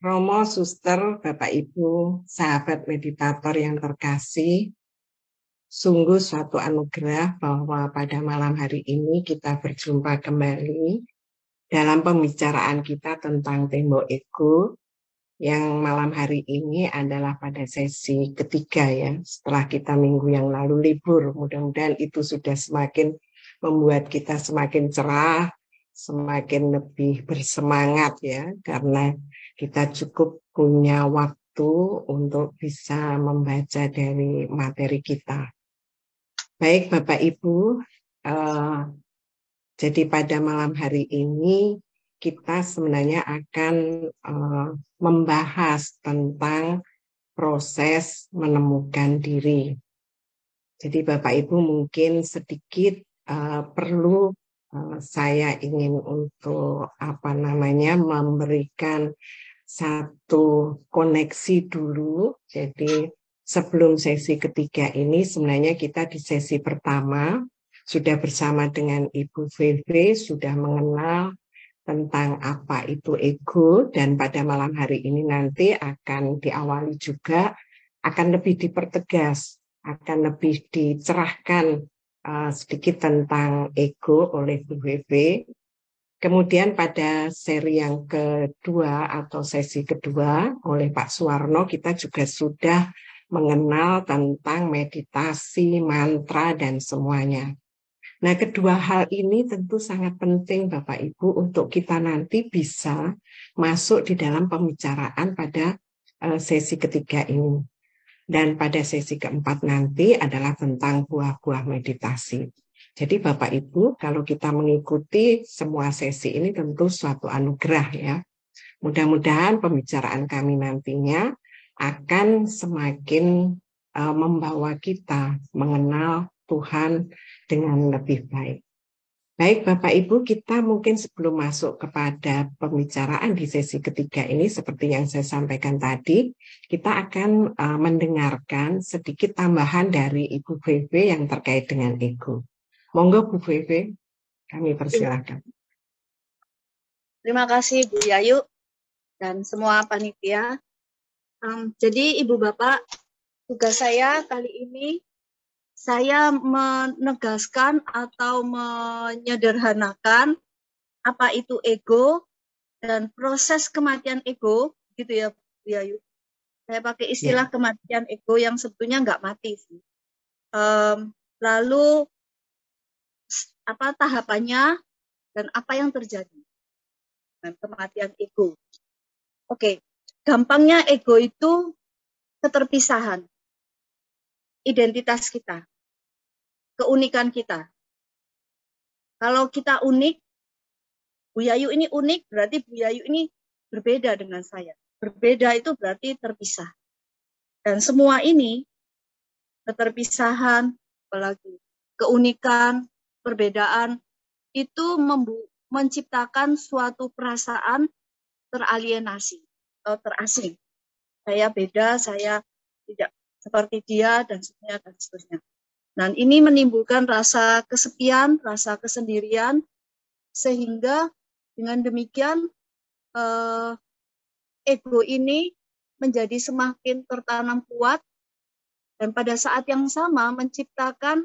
Romo, Suster, Bapak Ibu, sahabat meditator yang terkasih, sungguh suatu anugerah bahwa pada malam hari ini kita berjumpa kembali dalam pembicaraan kita tentang tembok ego, yang malam hari ini adalah pada sesi ketiga ya, setelah kita minggu yang lalu libur. Mudah-mudahan itu sudah semakin membuat kita semakin cerah, semakin lebih bersemangat ya, karena kita cukup punya waktu untuk bisa membaca dari materi kita. Baik Bapak Ibu, jadi pada malam hari ini kita sebenarnya akan membahas tentang proses menemukan diri. Jadi Bapak Ibu mungkin sedikit perlu saya ingin untuk memberikan satu koneksi dulu. Jadi sebelum sesi ketiga ini sebenarnya kita di sesi pertama sudah bersama dengan Ibu VV sudah mengenal tentang apa itu ego, dan pada malam hari ini nanti akan diawali juga, akan lebih dipertegas, akan lebih dicerahkan sedikit tentang ego oleh Bu VV. Kemudian pada seri yang kedua atau sesi kedua oleh Pak Suwarno kita juga sudah mengenal tentang meditasi, mantra, dan semuanya. Nah, kedua hal ini tentu sangat penting Bapak Ibu untuk kita nanti bisa masuk di dalam pembicaraan pada sesi ketiga ini. Dan pada sesi keempat nanti adalah tentang buah-buah meditasi. Jadi Bapak Ibu, kalau kita mengikuti semua sesi ini tentu suatu anugerah ya. Mudah-mudahan pembicaraan kami nantinya akan semakin membawa kita mengenal Tuhan dengan lebih baik. Baik Bapak Ibu, kita mungkin sebelum masuk kepada pembicaraan di sesi ketiga ini, seperti yang saya sampaikan tadi, kita akan mendengarkan sedikit tambahan dari Ibu VV yang terkait dengan ego. Monggo Bu VV, kami persilahkan. Terima kasih Bu Yayu dan semua panitia. Jadi Ibu Bapak, tugas saya kali ini saya menegaskan atau menyederhanakan apa itu ego dan proses kematian ego, gitu ya Bu Yayu. Saya pakai istilah kematian ego yang sebetulnya nggak mati sih. Lalu apa tahapannya dan apa yang terjadi dengan kematian ego. Oke, gampangnya ego itu keterpisahan, identitas kita, keunikan kita. Kalau kita unik, Bu Yayu ini unik, berarti Bu Yayu ini berbeda dengan saya. Berbeda itu berarti terpisah. Dan semua ini, keterpisahan, apalagi keunikan, perbedaan, itu menciptakan suatu perasaan teralienasi atau terasing. Saya beda, saya tidak seperti dia, dan seterusnya. Dan ini menimbulkan rasa kesepian, rasa kesendirian, sehingga dengan demikian ego ini menjadi semakin tertanam kuat, dan pada saat yang sama menciptakan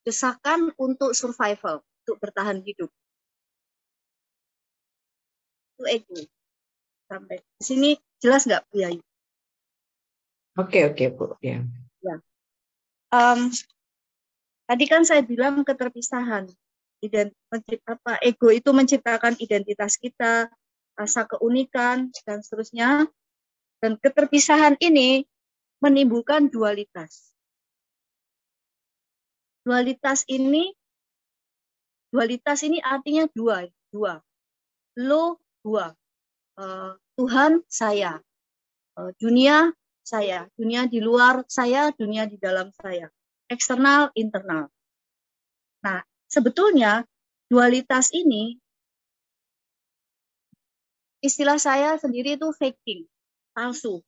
desakan untuk survival, untuk bertahan hidup. Itu ego. Sampai di sini jelas nggak Bu Yayu? Oke Bu. Ya. Tadi kan saya bilang keterpisahan. Ego itu menciptakan identitas kita, rasa keunikan, dan seterusnya. Dan keterpisahan ini menimbulkan dualitas. Dualitas ini artinya dua. Lo, dua. Tuhan, saya. Dunia, saya. Dunia di luar saya, dunia di dalam saya. Eksternal, internal. Nah, sebetulnya dualitas ini, istilah saya sendiri itu faking, palsu.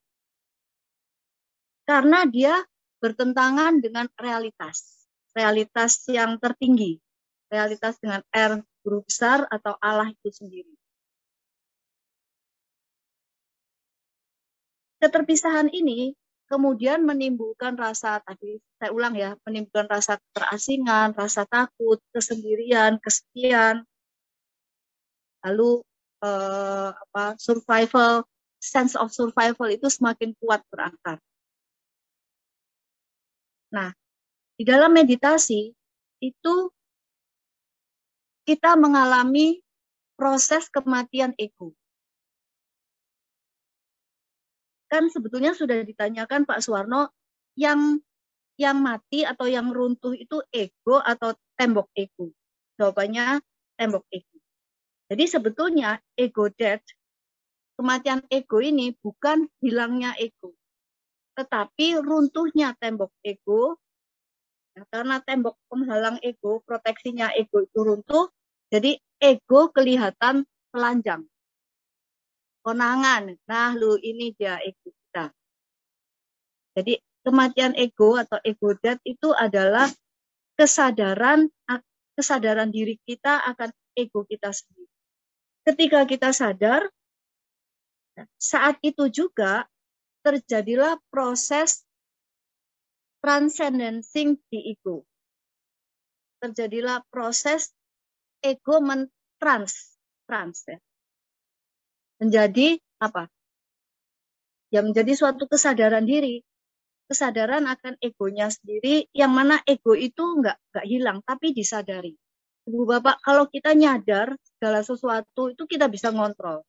Karena dia bertentangan dengan realitas. Realitas yang tertinggi. Realitas dengan R huruf besar atau Allah itu sendiri. keterpisahan ini kemudian menimbulkan rasa, tadi saya ulang ya, menimbulkan rasa keterasingan, rasa takut, kesendirian, kesepian, lalu survival, sense of survival itu semakin kuat berangkat. Nah, di dalam meditasi itu kita mengalami proses kematian ego. Kan sebetulnya sudah ditanyakan Pak Suwarno, yang mati atau yang runtuh itu ego atau tembok ego? Jawabannya tembok ego. Jadi sebetulnya ego death, kematian ego ini bukan hilangnya ego, tetapi runtuhnya tembok ego. Karena tembok penghalang ego, proteksinya ego itu runtuh, jadi ego kelihatan telanjang, konangan. Nah, ini dia ego kita. Jadi kematian ego atau ego death itu adalah kesadaran diri kita akan ego kita sendiri. Ketika kita sadar, saat itu juga terjadilah proses transcending di ego. Terjadilah proses ego trans ya. Menjadi apa? Ya menjadi suatu kesadaran diri, kesadaran akan egonya sendiri, yang mana ego itu nggak hilang tapi disadari. Ibu Bapak, kalau kita nyadar segala sesuatu itu kita bisa ngontrol.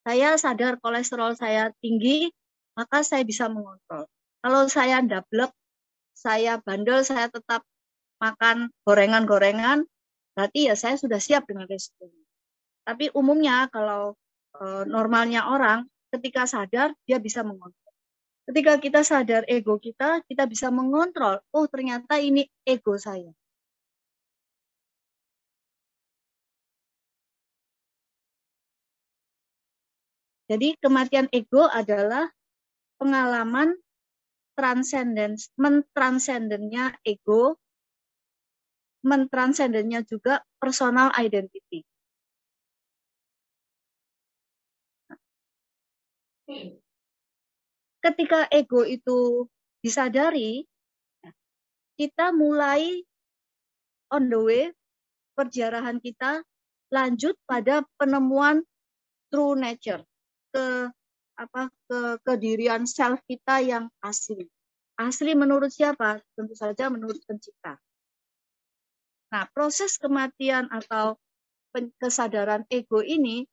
Saya sadar kolesterol saya tinggi, maka saya bisa mengontrol. Kalau saya ndablek, saya bandel, saya tetap makan gorengan-gorengan, berarti ya saya sudah siap dengan resikonya. Tapi umumnya kalau normalnya orang, ketika sadar, dia bisa mengontrol. Ketika kita sadar ego kita bisa mengontrol. Oh, ternyata ini ego saya. Jadi kematian ego adalah pengalaman mentransendennya ego, mentransendennya juga personal identity. Ketika ego itu disadari, kita mulai on the way, perjalanan kita lanjut pada penemuan true nature, kedirian self kita yang asli. Asli menurut siapa? Tentu saja menurut pencipta. Nah, proses kematian atau kesadaran ego ini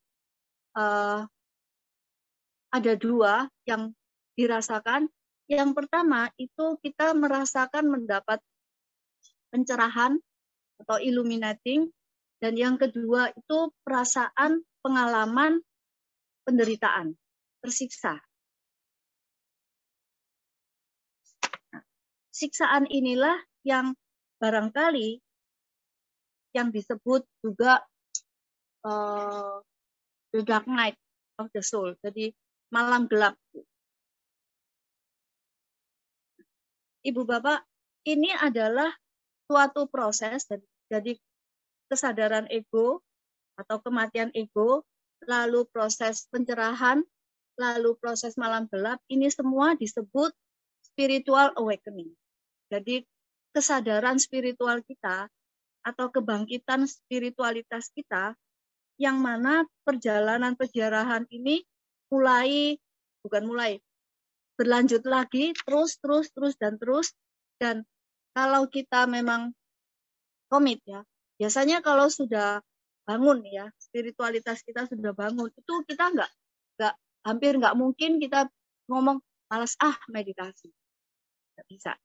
ada dua yang dirasakan. Yang pertama itu kita merasakan mendapat pencerahan atau illuminating, dan yang kedua itu perasaan pengalaman penderitaan, tersiksa. Nah, siksaan inilah yang barangkali yang disebut juga the dark night of the soul, jadi malam gelap. Ibu Bapak, ini adalah suatu proses, jadi kesadaran ego atau kematian ego, lalu proses pencerahan, lalu proses malam gelap, ini semua disebut spiritual awakening. Jadi kesadaran spiritual kita atau kebangkitan spiritualitas kita, yang mana perjalanan penjarahan ini berlanjut lagi terus, dan kalau kita memang komit ya, biasanya kalau sudah bangun ya, spiritualitas kita sudah bangun, itu kita hampir nggak mungkin kita ngomong malas meditasi, nggak bisa.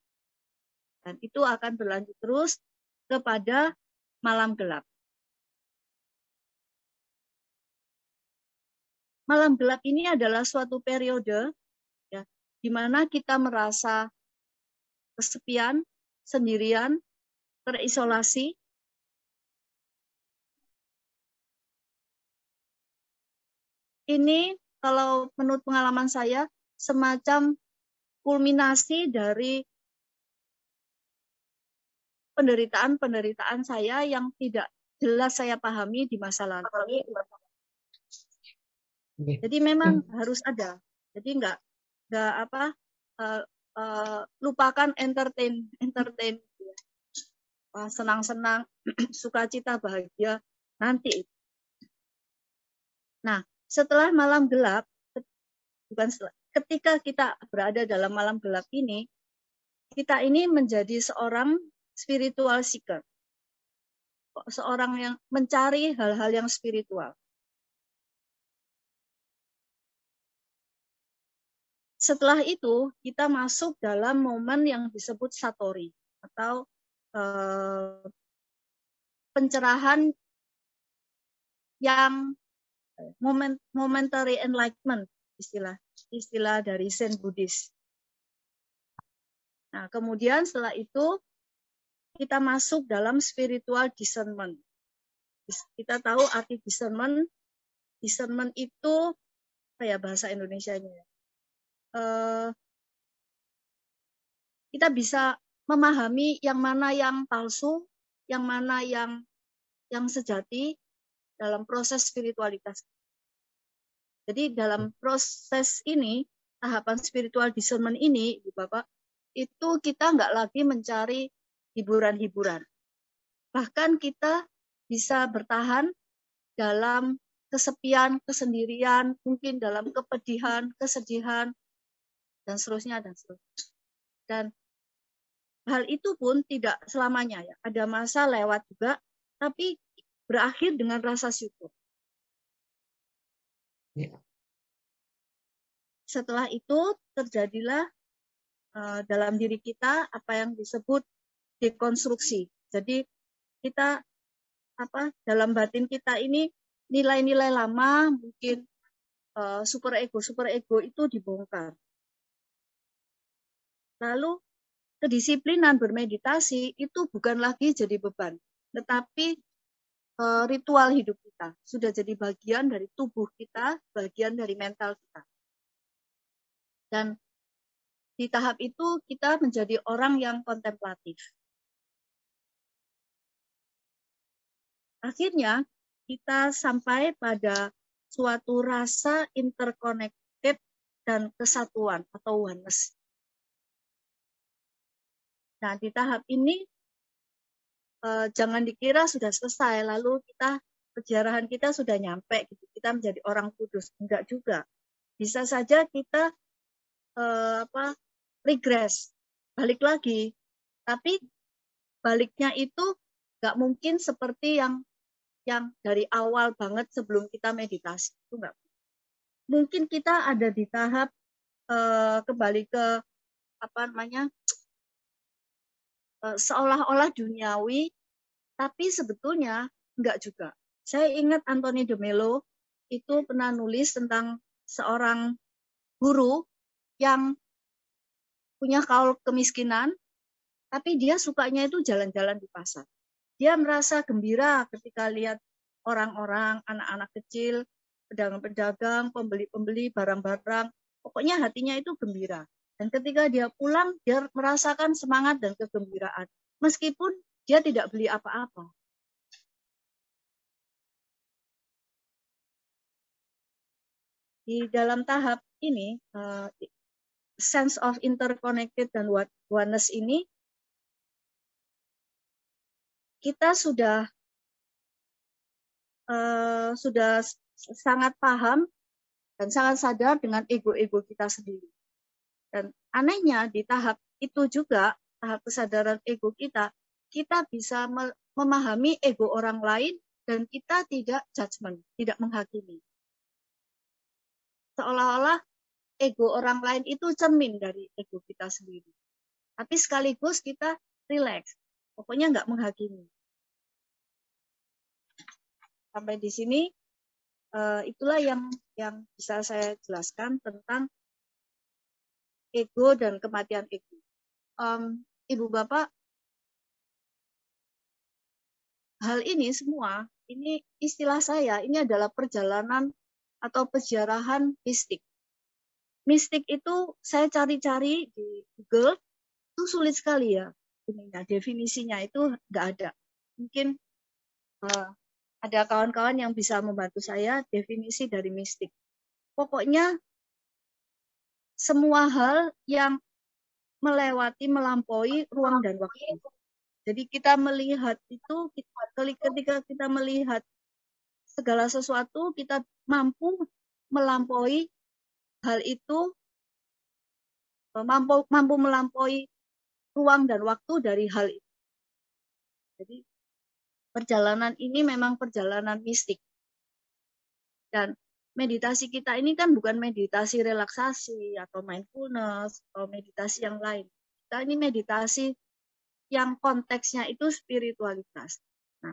Dan itu akan berlanjut terus kepada malam gelap. Malam gelap ini adalah suatu periode ya, di mana kita merasa kesepian, sendirian, terisolasi. Ini kalau menurut pengalaman saya semacam kulminasi dari penderitaan saya yang tidak jelas saya pahami di masa lalu. Jadi memang harus ada. Jadi nggak apa lupakan entertain ya. Senang-senang, sukacita, bahagia nanti. Nah, setelah malam gelap, bukan setelah, ketika kita berada dalam malam gelap ini, kita ini menjadi seorang spiritual seeker, seorang yang mencari hal-hal yang spiritual. Setelah itu, kita masuk dalam momen yang disebut satori, atau pencerahan yang momentary enlightenment, istilah dari Zen Buddhis. Nah, kemudian setelah itu kita masuk dalam spiritual discernment. Kita tahu arti discernment. Discernment itu apa ya bahasa Indonesianya? Kita bisa memahami yang mana yang palsu, yang mana yang sejati dalam proses spiritualitas. Jadi dalam proses ini, tahapan spiritual discernment ini, Bapak, itu kita nggak lagi mencari hiburan-hiburan. Bahkan kita bisa bertahan dalam kesepian, kesendirian, mungkin dalam kepedihan, kesedihan, dan seterusnya, dan seterusnya. Dan hal itu pun tidak selamanya ya. Ada masa lewat juga, tapi berakhir dengan rasa syukur. Ya. Setelah itu terjadilah dalam diri kita apa yang disebut dekonstruksi. Jadi kita dalam batin kita ini nilai-nilai lama, mungkin super ego itu dibongkar. Lalu kedisiplinan bermeditasi itu bukan lagi jadi beban, tetapi ritual hidup kita sudah jadi bagian dari tubuh kita, bagian dari mental kita. Dan di tahap itu kita menjadi orang yang kontemplatif. Akhirnya kita sampai pada suatu rasa interconnected dan kesatuan atau oneness. Nah, di tahap ini jangan dikira sudah selesai, lalu perjalanan kita sudah nyampe, gitu. Kita menjadi orang kudus. Enggak juga. Bisa saja kita regress, balik lagi. Tapi baliknya itu nggak mungkin seperti yang dari awal banget sebelum kita meditasi. Itu nggak. Mungkin kita ada di tahap kembali ke seolah-olah duniawi, tapi sebetulnya enggak juga. Saya ingat Anthony de Mello itu pernah nulis tentang seorang guru yang punya kaul kemiskinan, tapi dia sukanya itu jalan-jalan di pasar. Dia merasa gembira ketika lihat orang-orang, anak-anak kecil, pedagang-pedagang, pembeli-pembeli barang-barang, pokoknya hatinya itu gembira. Dan ketika dia pulang, dia merasakan semangat dan kegembiraan. Meskipun dia tidak beli apa-apa. Di dalam tahap ini, sense of interconnected dan oneness ini, kita sudah sangat paham dan sangat sadar dengan ego-ego kita sendiri. Dan anehnya di tahap itu juga, tahap kesadaran ego kita bisa memahami ego orang lain dan kita tidak judgment, tidak menghakimi. Seolah-olah ego orang lain itu cermin dari ego kita sendiri. Tapi sekaligus kita relax, pokoknya nggak menghakimi. Sampai di sini, itulah yang bisa saya jelaskan tentang ego dan kematian ego. Ibu Bapak, hal ini semua, ini istilah saya, ini adalah perjalanan atau peziarahan mistik. Mistik itu saya cari-cari di Google, itu sulit sekali ya. Definisinya itu nggak ada. Mungkin ada kawan-kawan yang bisa membantu saya definisi dari mistik. Pokoknya semua hal yang melampaui ruang dan waktu. Jadi kita melihat itu, ketika kita melihat segala sesuatu, kita mampu melampaui hal itu, mampu melampaui ruang dan waktu dari hal itu. Jadi perjalanan ini memang perjalanan mistik. Dan meditasi kita ini kan bukan meditasi relaksasi atau mindfulness atau meditasi yang lain. Kita ini meditasi yang konteksnya itu spiritualitas. Nah,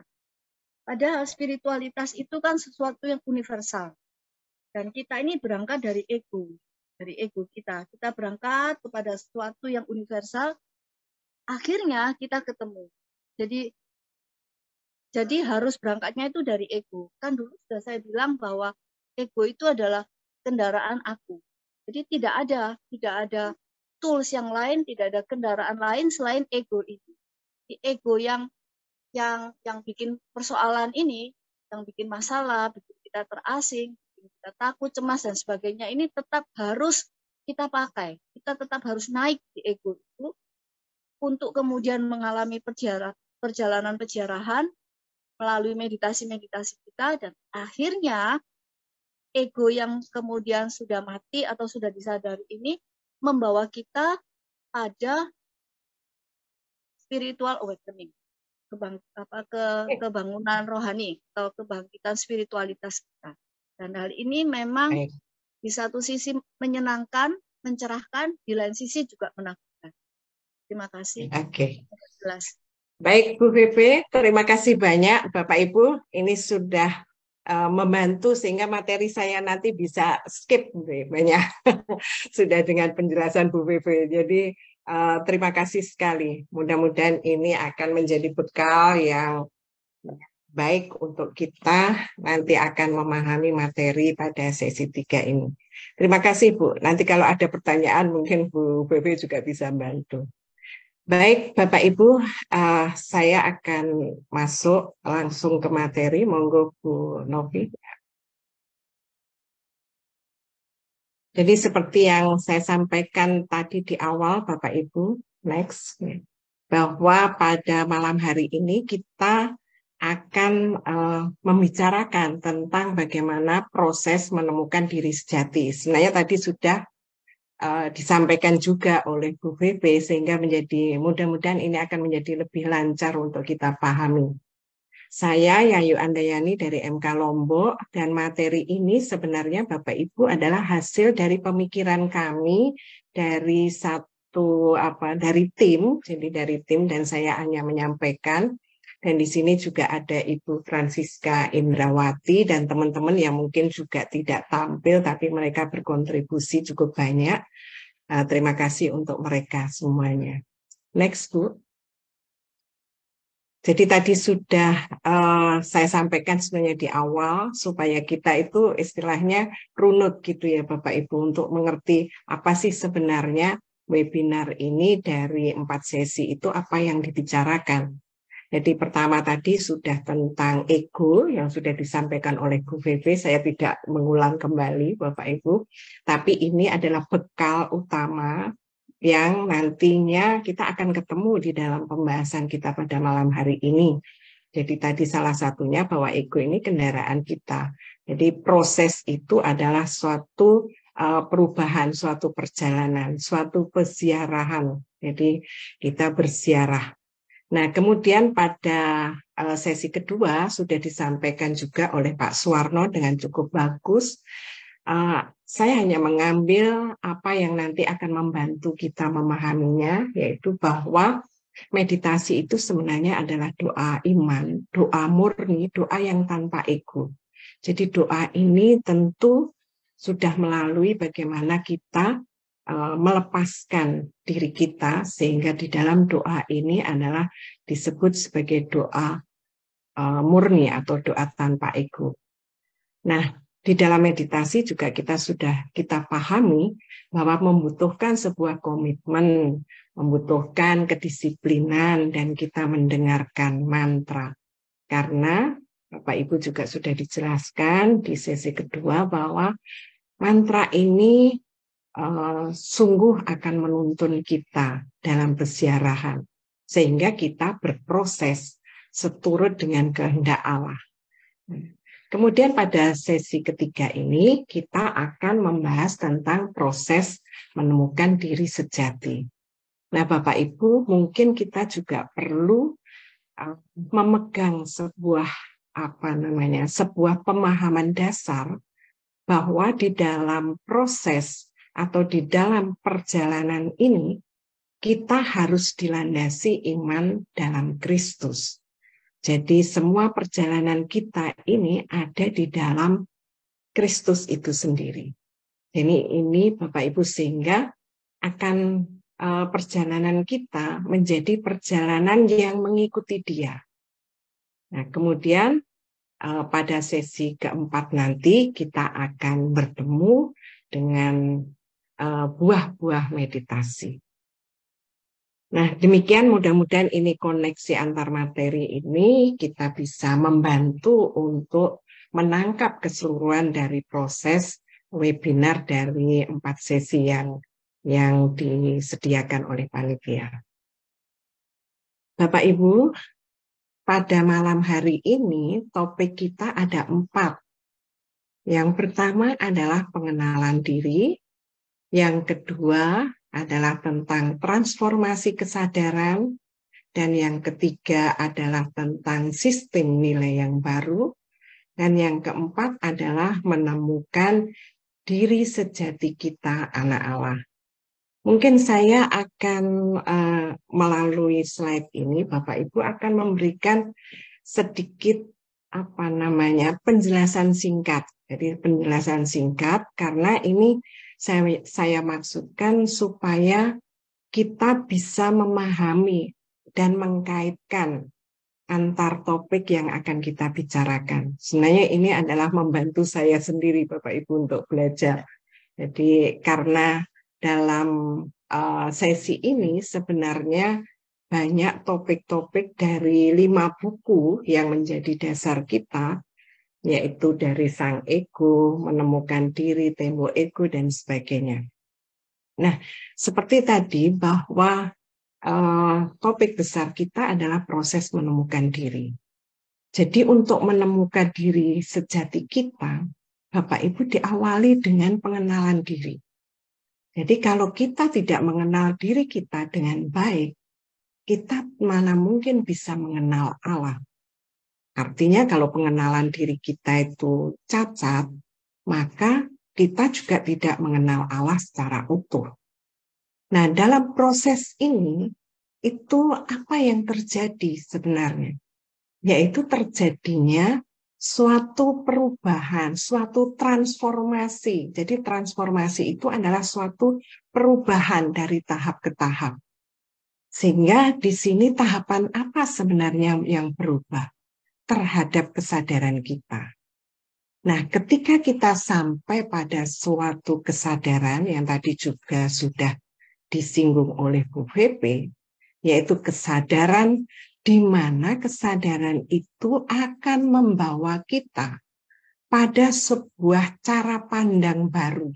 padahal spiritualitas itu kan sesuatu yang universal. Dan kita ini berangkat dari ego kita. Kita berangkat kepada sesuatu yang universal, akhirnya kita ketemu. Jadi harus berangkatnya itu dari ego. Kan dulu sudah saya bilang bahwa ego itu adalah kendaraan aku. Jadi tidak ada tools yang lain, tidak ada kendaraan lain selain ego itu. Di ego yang bikin persoalan ini, yang bikin masalah, bikin kita terasing, bikin kita takut, cemas dan sebagainya, ini tetap harus kita pakai. Kita tetap harus naik di ego itu untuk kemudian mengalami perjalanan penjarahan melalui meditasi-meditasi kita, dan akhirnya ego yang kemudian sudah mati atau sudah disadari ini membawa kita pada spiritual awakening, kebangunan rohani atau kebangkitan spiritualitas kita. Dan hal ini memang di satu sisi menyenangkan, mencerahkan, di lain sisi juga menakutkan. Terima kasih. Oke. Jelas. Baik Bu Vivi, terima kasih banyak Bapak Ibu. Ini sudah membantu sehingga materi saya nanti bisa skip banyak sudah dengan penjelasan Bu Vivi. Jadi terima kasih sekali. Mudah-mudahan ini akan menjadi bekal yang baik untuk kita nanti akan memahami materi pada sesi 3 ini. Terima kasih Bu. Nanti kalau ada pertanyaan mungkin Bu Vivi juga bisa bantu. Baik, Bapak Ibu, saya akan masuk langsung ke materi. Monggo Bu Novi. Jadi seperti yang saya sampaikan tadi di awal, Bapak Ibu, next, bahwa pada malam hari ini kita akan membicarakan tentang bagaimana proses menemukan diri sejati. Sebenarnya tadi sudah disampaikan juga oleh Bu Vivi, sehingga mudah-mudahan ini akan menjadi lebih lancar untuk kita pahami. Saya Yayu Andayani dari MK Lombok, dan materi ini sebenarnya Bapak Ibu adalah hasil dari pemikiran kami dari dari tim, dan saya hanya menyampaikan. Dan di sini juga ada Ibu Francisca Indrawati dan teman-teman yang mungkin juga tidak tampil, tapi mereka berkontribusi cukup banyak. Terima kasih untuk mereka semuanya. Next, Bu. Jadi tadi sudah saya sampaikan sebenarnya di awal, supaya kita itu istilahnya runut gitu ya Bapak Ibu, untuk mengerti apa sih sebenarnya webinar ini dari 4 sesi itu apa yang dibicarakan. Jadi pertama tadi sudah tentang ego yang sudah disampaikan oleh Bu Vivi, saya tidak mengulang kembali Bapak Ibu, tapi ini adalah bekal utama yang nantinya kita akan ketemu di dalam pembahasan kita pada malam hari ini. Jadi tadi salah satunya bahwa ego ini kendaraan kita. Jadi proses itu adalah suatu perubahan, suatu perjalanan, suatu peziarahan. Jadi kita berziarah. Nah, kemudian pada sesi kedua sudah disampaikan juga oleh Pak Suwarno dengan cukup bagus. Saya hanya mengambil apa yang nanti akan membantu kita memahaminya, yaitu bahwa meditasi itu sebenarnya adalah doa iman, doa murni, doa yang tanpa ego. Jadi doa ini tentu sudah melalui bagaimana kita melepaskan diri kita, sehingga di dalam doa ini adalah disebut sebagai doa murni atau doa tanpa ego. Nah, di dalam meditasi juga kita pahami bahwa membutuhkan sebuah komitmen, membutuhkan kedisiplinan, dan kita mendengarkan mantra. Karena Bapak Ibu juga sudah dijelaskan di sesi kedua bahwa mantra ini sungguh akan menuntun kita dalam perziarahan, sehingga kita berproses seturut dengan kehendak Allah. Kemudian pada sesi ketiga ini kita akan membahas tentang proses menemukan diri sejati. Nah, Bapak Ibu, mungkin kita juga perlu memegang sebuah pemahaman dasar bahwa di dalam proses atau di dalam perjalanan ini kita harus dilandasi iman dalam Kristus. Jadi semua perjalanan kita ini ada di dalam Kristus itu sendiri. Jadi ini Bapak Ibu, sehingga akan perjalanan kita menjadi perjalanan yang mengikuti Dia. Nah, kemudian pada sesi keempat nanti kita akan bertemu dengan buah-buah meditasi. Nah, demikian mudah-mudahan ini koneksi antar materi ini kita bisa membantu untuk menangkap keseluruhan dari proses webinar dari 4 sesi yang disediakan oleh panitia. Bapak Ibu, pada malam hari ini topik kita ada 4. Yang pertama adalah pengenalan diri, yang kedua adalah tentang transformasi kesadaran, dan yang ketiga adalah tentang sistem nilai yang baru, dan yang keempat adalah menemukan diri sejati kita anak Allah. Mungkin saya akan melalui slide ini, Bapak Ibu akan memberikan sedikit penjelasan singkat. Jadi penjelasan singkat karena ini saya maksudkan supaya kita bisa memahami dan mengkaitkan antar topik yang akan kita bicarakan. Sebenarnya ini adalah membantu saya sendiri Bapak Ibu untuk belajar. Jadi karena dalam sesi ini sebenarnya banyak topik-topik dari 5 buku yang menjadi dasar kita, yaitu dari Sang Ego, Menemukan Diri, Tembok Ego, dan sebagainya. Nah, seperti tadi bahwa topik besar kita adalah proses menemukan diri. Jadi untuk menemukan diri sejati kita, Bapak Ibu diawali dengan pengenalan diri. Jadi kalau kita tidak mengenal diri kita dengan baik, kita mana mungkin bisa mengenal Allah. Artinya kalau pengenalan diri kita itu cacat, maka kita juga tidak mengenal Allah secara utuh. Nah, dalam proses ini, itu apa yang terjadi sebenarnya? Yaitu terjadinya suatu perubahan, suatu transformasi. Jadi transformasi itu adalah suatu perubahan dari tahap ke tahap. Sehingga di sini tahapan apa sebenarnya yang berubah terhadap kesadaran kita. Nah, ketika kita sampai pada suatu kesadaran yang tadi juga sudah disinggung oleh Bu VP, yaitu kesadaran di mana kesadaran itu akan membawa kita pada sebuah cara pandang baru.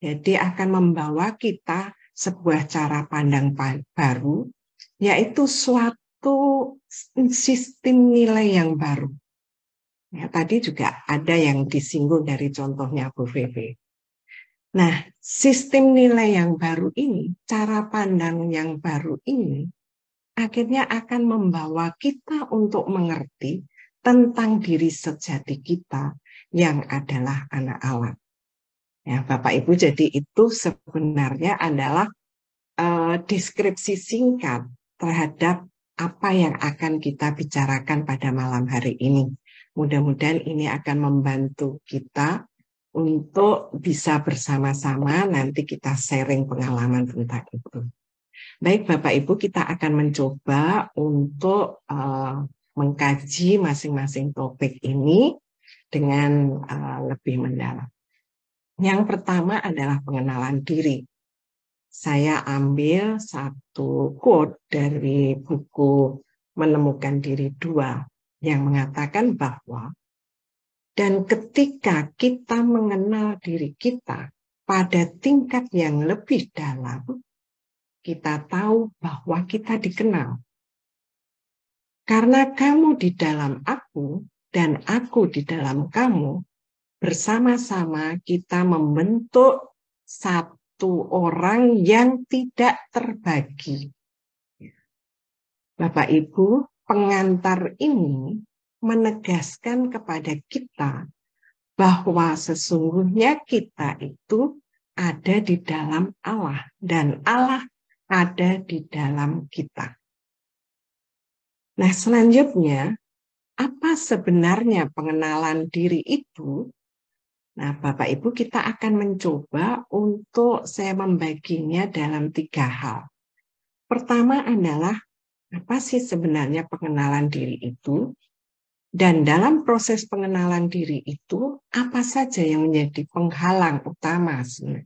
Jadi akan membawa kita sebuah cara pandang baru, yaitu suatu sistem nilai yang baru. Ya, tadi juga ada yang disinggung dari contohnya Bu VV. Nah, sistem nilai yang baru ini, cara pandang yang baru ini, akhirnya akan membawa kita untuk mengerti tentang diri sejati kita yang adalah anak Allah. Ya, Bapak Ibu, jadi itu sebenarnya adalah deskripsi singkat terhadap apa yang akan kita bicarakan pada malam hari ini. Mudah-mudahan ini akan membantu kita untuk bisa bersama-sama nanti kita sharing pengalaman tentang itu. Baik Bapak Ibu, kita akan mencoba untuk mengkaji masing-masing topik ini dengan lebih mendalam. Yang pertama adalah pengenalan diri. Saya ambil satu quote dari buku Menemukan Diri 2 yang mengatakan bahwa dan ketika kita mengenal diri kita, pada tingkat yang lebih dalam, kita tahu bahwa kita dikenal. Karena kamu di dalam aku dan aku di dalam kamu, bersama-sama kita membentuk satu orang yang tidak terbagi. Bapak Ibu, pengantar ini menegaskan kepada kita bahwa sesungguhnya kita itu ada di dalam Allah dan Allah ada di dalam kita. Nah, selanjutnya, apa sebenarnya pengenalan diri itu? Nah, Bapak Ibu, kita akan mencoba untuk saya membaginya dalam 3 hal. Pertama adalah, apa sih sebenarnya pengenalan diri itu? Dan dalam proses pengenalan diri itu, apa saja yang menjadi penghalang utama sebenarnya?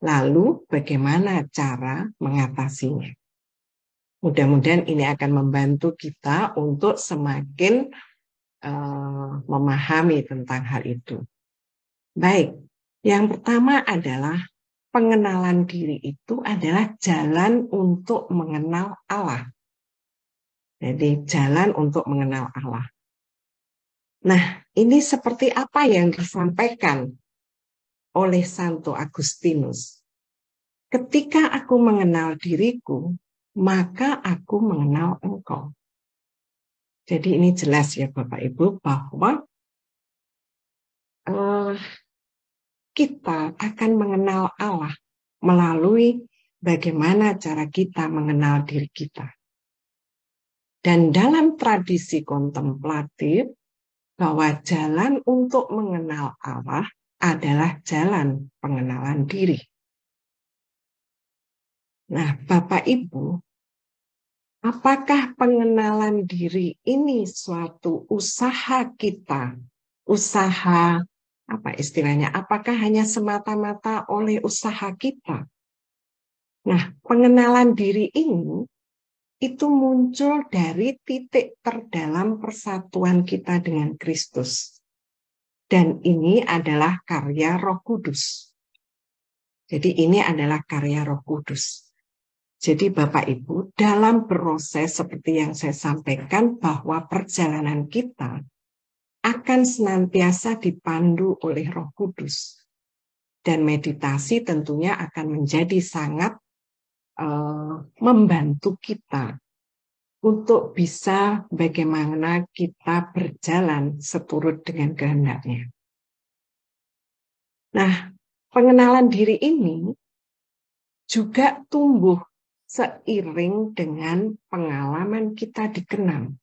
Lalu, bagaimana cara mengatasinya? Mudah-mudahan ini akan membantu kita untuk semakin memahami tentang hal itu. Baik, yang pertama adalah pengenalan diri itu adalah jalan untuk mengenal Allah. Jadi jalan untuk mengenal Allah. Nah, ini seperti apa yang disampaikan oleh Santo Agustinus. Ketika aku mengenal diriku, maka aku mengenal engkau. Jadi ini jelas ya Bapak Ibu bahwa kita akan mengenal Allah melalui bagaimana cara kita mengenal diri kita. Dan dalam tradisi kontemplatif, bahwa jalan untuk mengenal Allah adalah jalan pengenalan diri. Nah, Bapak Ibu, apakah pengenalan diri ini suatu usaha kita? Usaha, apa istilahnya? Apakah hanya semata-mata oleh usaha kita? Nah, pengenalan diri ini itu muncul dari titik terdalam persatuan kita dengan Kristus. Dan ini adalah karya Roh Kudus. Jadi ini adalah karya Roh Kudus. Jadi Bapak Ibu, dalam proses seperti yang saya sampaikan bahwa perjalanan kita akan senantiasa dipandu oleh Roh Kudus. Dan meditasi tentunya akan menjadi sangat membantu kita untuk bisa bagaimana kita berjalan seturut dengan kehendaknya. Nah, pengenalan diri ini juga tumbuh seiring dengan pengalaman kita dikenal.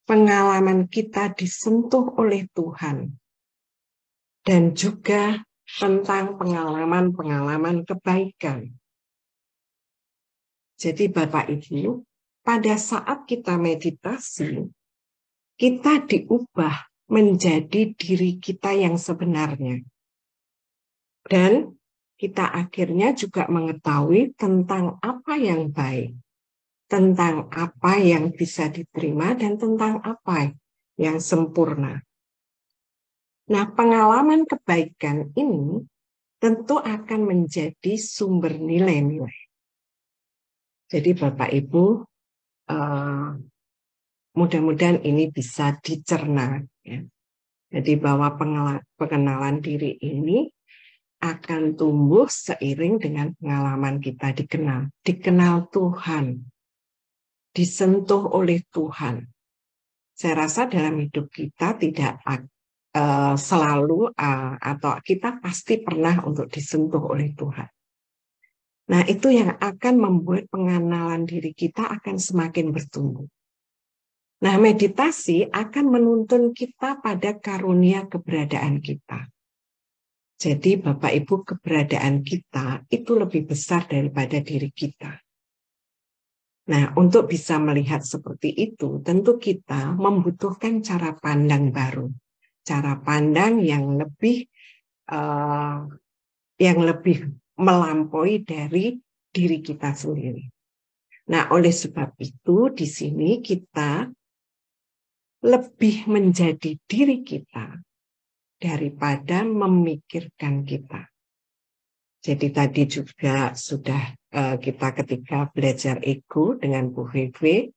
Pengalaman kita disentuh oleh Tuhan. Dan juga tentang pengalaman-pengalaman kebaikan. Jadi Bapak Ibu, pada saat kita meditasi, kita diubah menjadi diri kita yang sebenarnya. Dan kita akhirnya juga mengetahui tentang apa yang baik, tentang apa yang bisa diterima, dan tentang apa yang sempurna. Nah, pengalaman kebaikan ini tentu akan menjadi sumber nilai-nilai. Jadi Bapak Ibu, mudah-mudahan ini bisa dicerna. Ya. Jadi bahwa pengenalan diri ini akan tumbuh seiring dengan pengalaman kita dikenal Tuhan, disentuh oleh Tuhan. Saya rasa dalam hidup kita tidak selalu atau kita pasti pernah untuk disentuh oleh Tuhan. Nah, itu yang akan membuat pengenalan diri kita akan semakin bertumbuh. Nah, meditasi akan menuntun kita pada karunia keberadaan kita. Jadi Bapak Ibu, keberadaan kita itu lebih besar daripada diri kita. Nah, untuk bisa melihat seperti itu, tentu kita membutuhkan cara pandang baru. Cara pandang yang lebih melampaui dari diri kita sendiri. Nah, oleh sebab itu, di sini kita lebih menjadi diri kita daripada memikirkan kita. Jadi tadi juga sudah kita ketika belajar ego dengan Bu Vivi,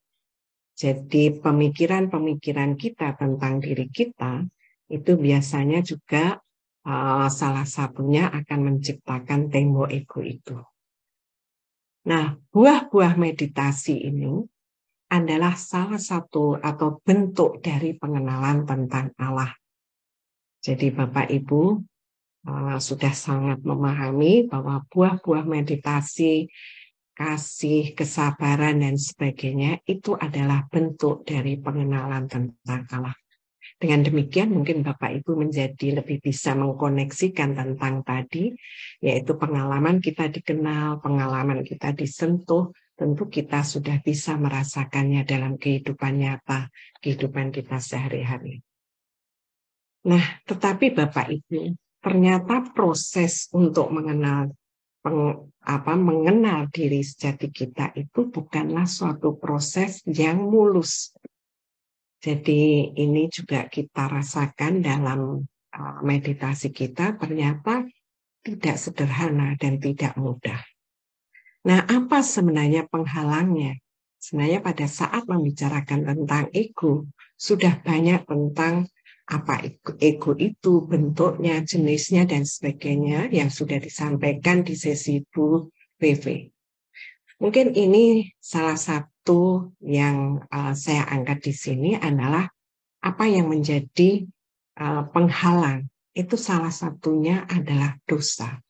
jadi pemikiran-pemikiran kita tentang diri kita itu biasanya juga salah satunya akan menciptakan tembok ego itu. Nah, buah-buah meditasi ini adalah salah satu atau bentuk dari pengenalan tentang Allah. Jadi Bapak Ibu sudah sangat memahami bahwa buah-buah meditasi, kasih, kesabaran, dan sebagainya itu adalah bentuk dari pengenalan tentang Allah. Dengan demikian mungkin Bapak Ibu menjadi lebih bisa mengkoneksikan tentang tadi, yaitu pengalaman kita dikenal, pengalaman kita disentuh, tentu kita sudah bisa merasakannya dalam kehidupan nyata, kehidupan kita sehari-hari. Nah, tetapi Bapak Ibu, ternyata proses untuk mengenal diri sejati kita itu bukanlah suatu proses yang mulus. Jadi ini juga kita rasakan dalam meditasi kita, ternyata tidak sederhana dan tidak mudah. Nah, apa sebenarnya penghalangnya? Sebenarnya pada saat membicarakan tentang ego, sudah banyak tentang apa ego itu, bentuknya, jenisnya, dan sebagainya yang sudah disampaikan di sesi Bu Vivi. Mungkin ini salah satu yang saya angkat di sini adalah apa yang menjadi penghalang. Itu salah satunya adalah dosa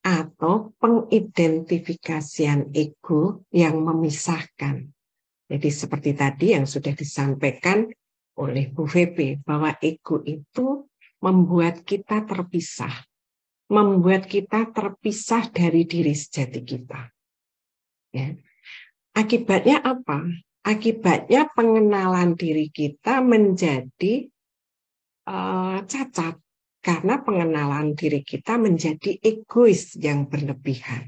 atau pengidentifikasian ego yang memisahkan. Jadi seperti tadi yang sudah disampaikan oleh Bu Vivi, bahwa ego itu membuat kita terpisah dari diri sejati kita. Ya. Akibatnya apa? Akibatnya pengenalan diri kita menjadi cacat, karena pengenalan diri kita menjadi egois yang berlebihan.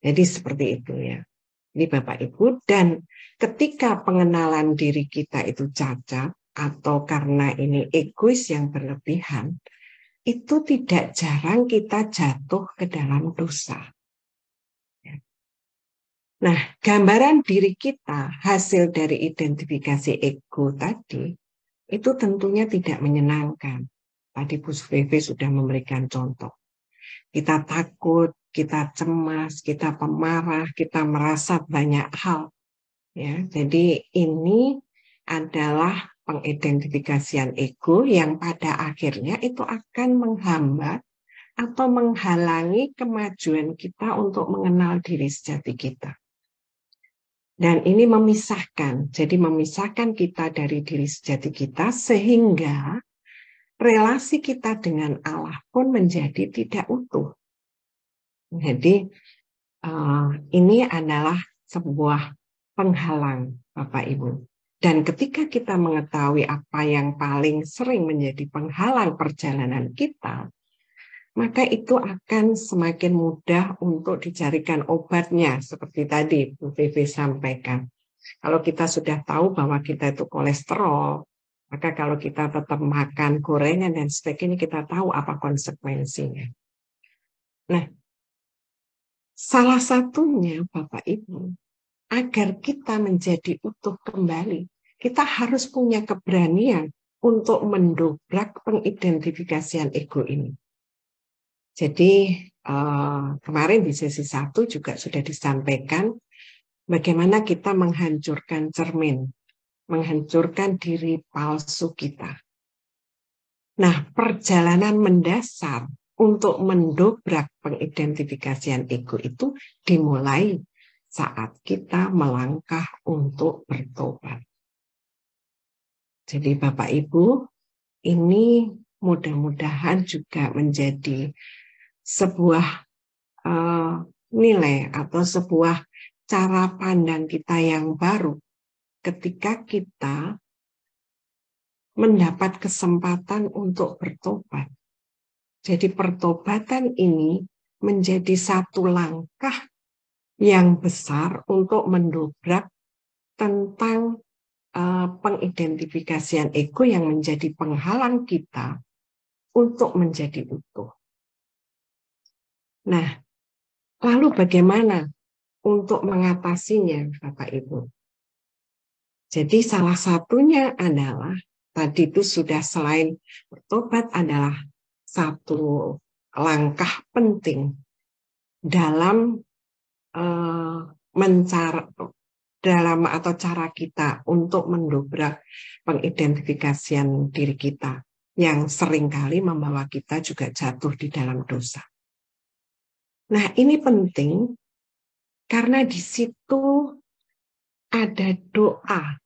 Jadi seperti itu ya. Ini Bapak Ibu, dan ketika pengenalan diri kita itu cacat atau karena ini egois yang berlebihan, itu tidak jarang kita jatuh ke dalam dosa. Nah, gambaran diri kita hasil dari identifikasi ego tadi, itu tentunya tidak menyenangkan. Tadi Bu Vivi sudah memberikan contoh. Kita takut, kita cemas, kita pemarah, kita merasa banyak hal. Ya, jadi ini adalah pengidentifikasian ego yang pada akhirnya itu akan menghambat atau menghalangi kemajuan kita untuk mengenal diri sejati kita. Dan ini memisahkan, jadi memisahkan kita dari diri sejati kita sehingga relasi kita dengan Allah pun menjadi tidak utuh. Jadi ini adalah sebuah penghalang Bapak Ibu. Dan ketika kita mengetahui apa yang paling sering menjadi penghalang perjalanan kita, maka itu akan semakin mudah untuk dicarikan obatnya, seperti tadi Bu Vivi sampaikan. Kalau kita sudah tahu bahwa kita itu kolesterol, maka kalau kita tetap makan gorengan dan sebagainya, kita tahu apa konsekuensinya. Nah, salah satunya Bapak Ibu, agar kita menjadi utuh kembali, kita harus punya keberanian untuk mendobrak pengidentifikasian ego ini. Jadi kemarin di sesi 1 juga sudah disampaikan bagaimana kita menghancurkan cermin, menghancurkan diri palsu kita. Nah, perjalanan mendasar untuk mendobrak pengidentifikasian ego itu dimulai saat kita melangkah untuk bertobat. Jadi Bapak Ibu, ini mudah-mudahan juga menjadi sebuah nilai atau sebuah cara pandang kita yang baru ketika kita mendapat kesempatan untuk bertobat. Jadi pertobatan ini menjadi satu langkah yang besar untuk mendobrak tentang pengidentifikasian ego yang menjadi penghalang kita untuk menjadi utuh. Nah, lalu bagaimana untuk mengatasinya, Bapak Ibu? Jadi salah satunya adalah, tadi itu sudah selain bertobat adalah satu langkah penting dalam cara kita untuk mendobrak pengidentifikasian diri kita yang seringkali membawa kita juga jatuh di dalam dosa. Nah, ini penting karena di situ ada doa.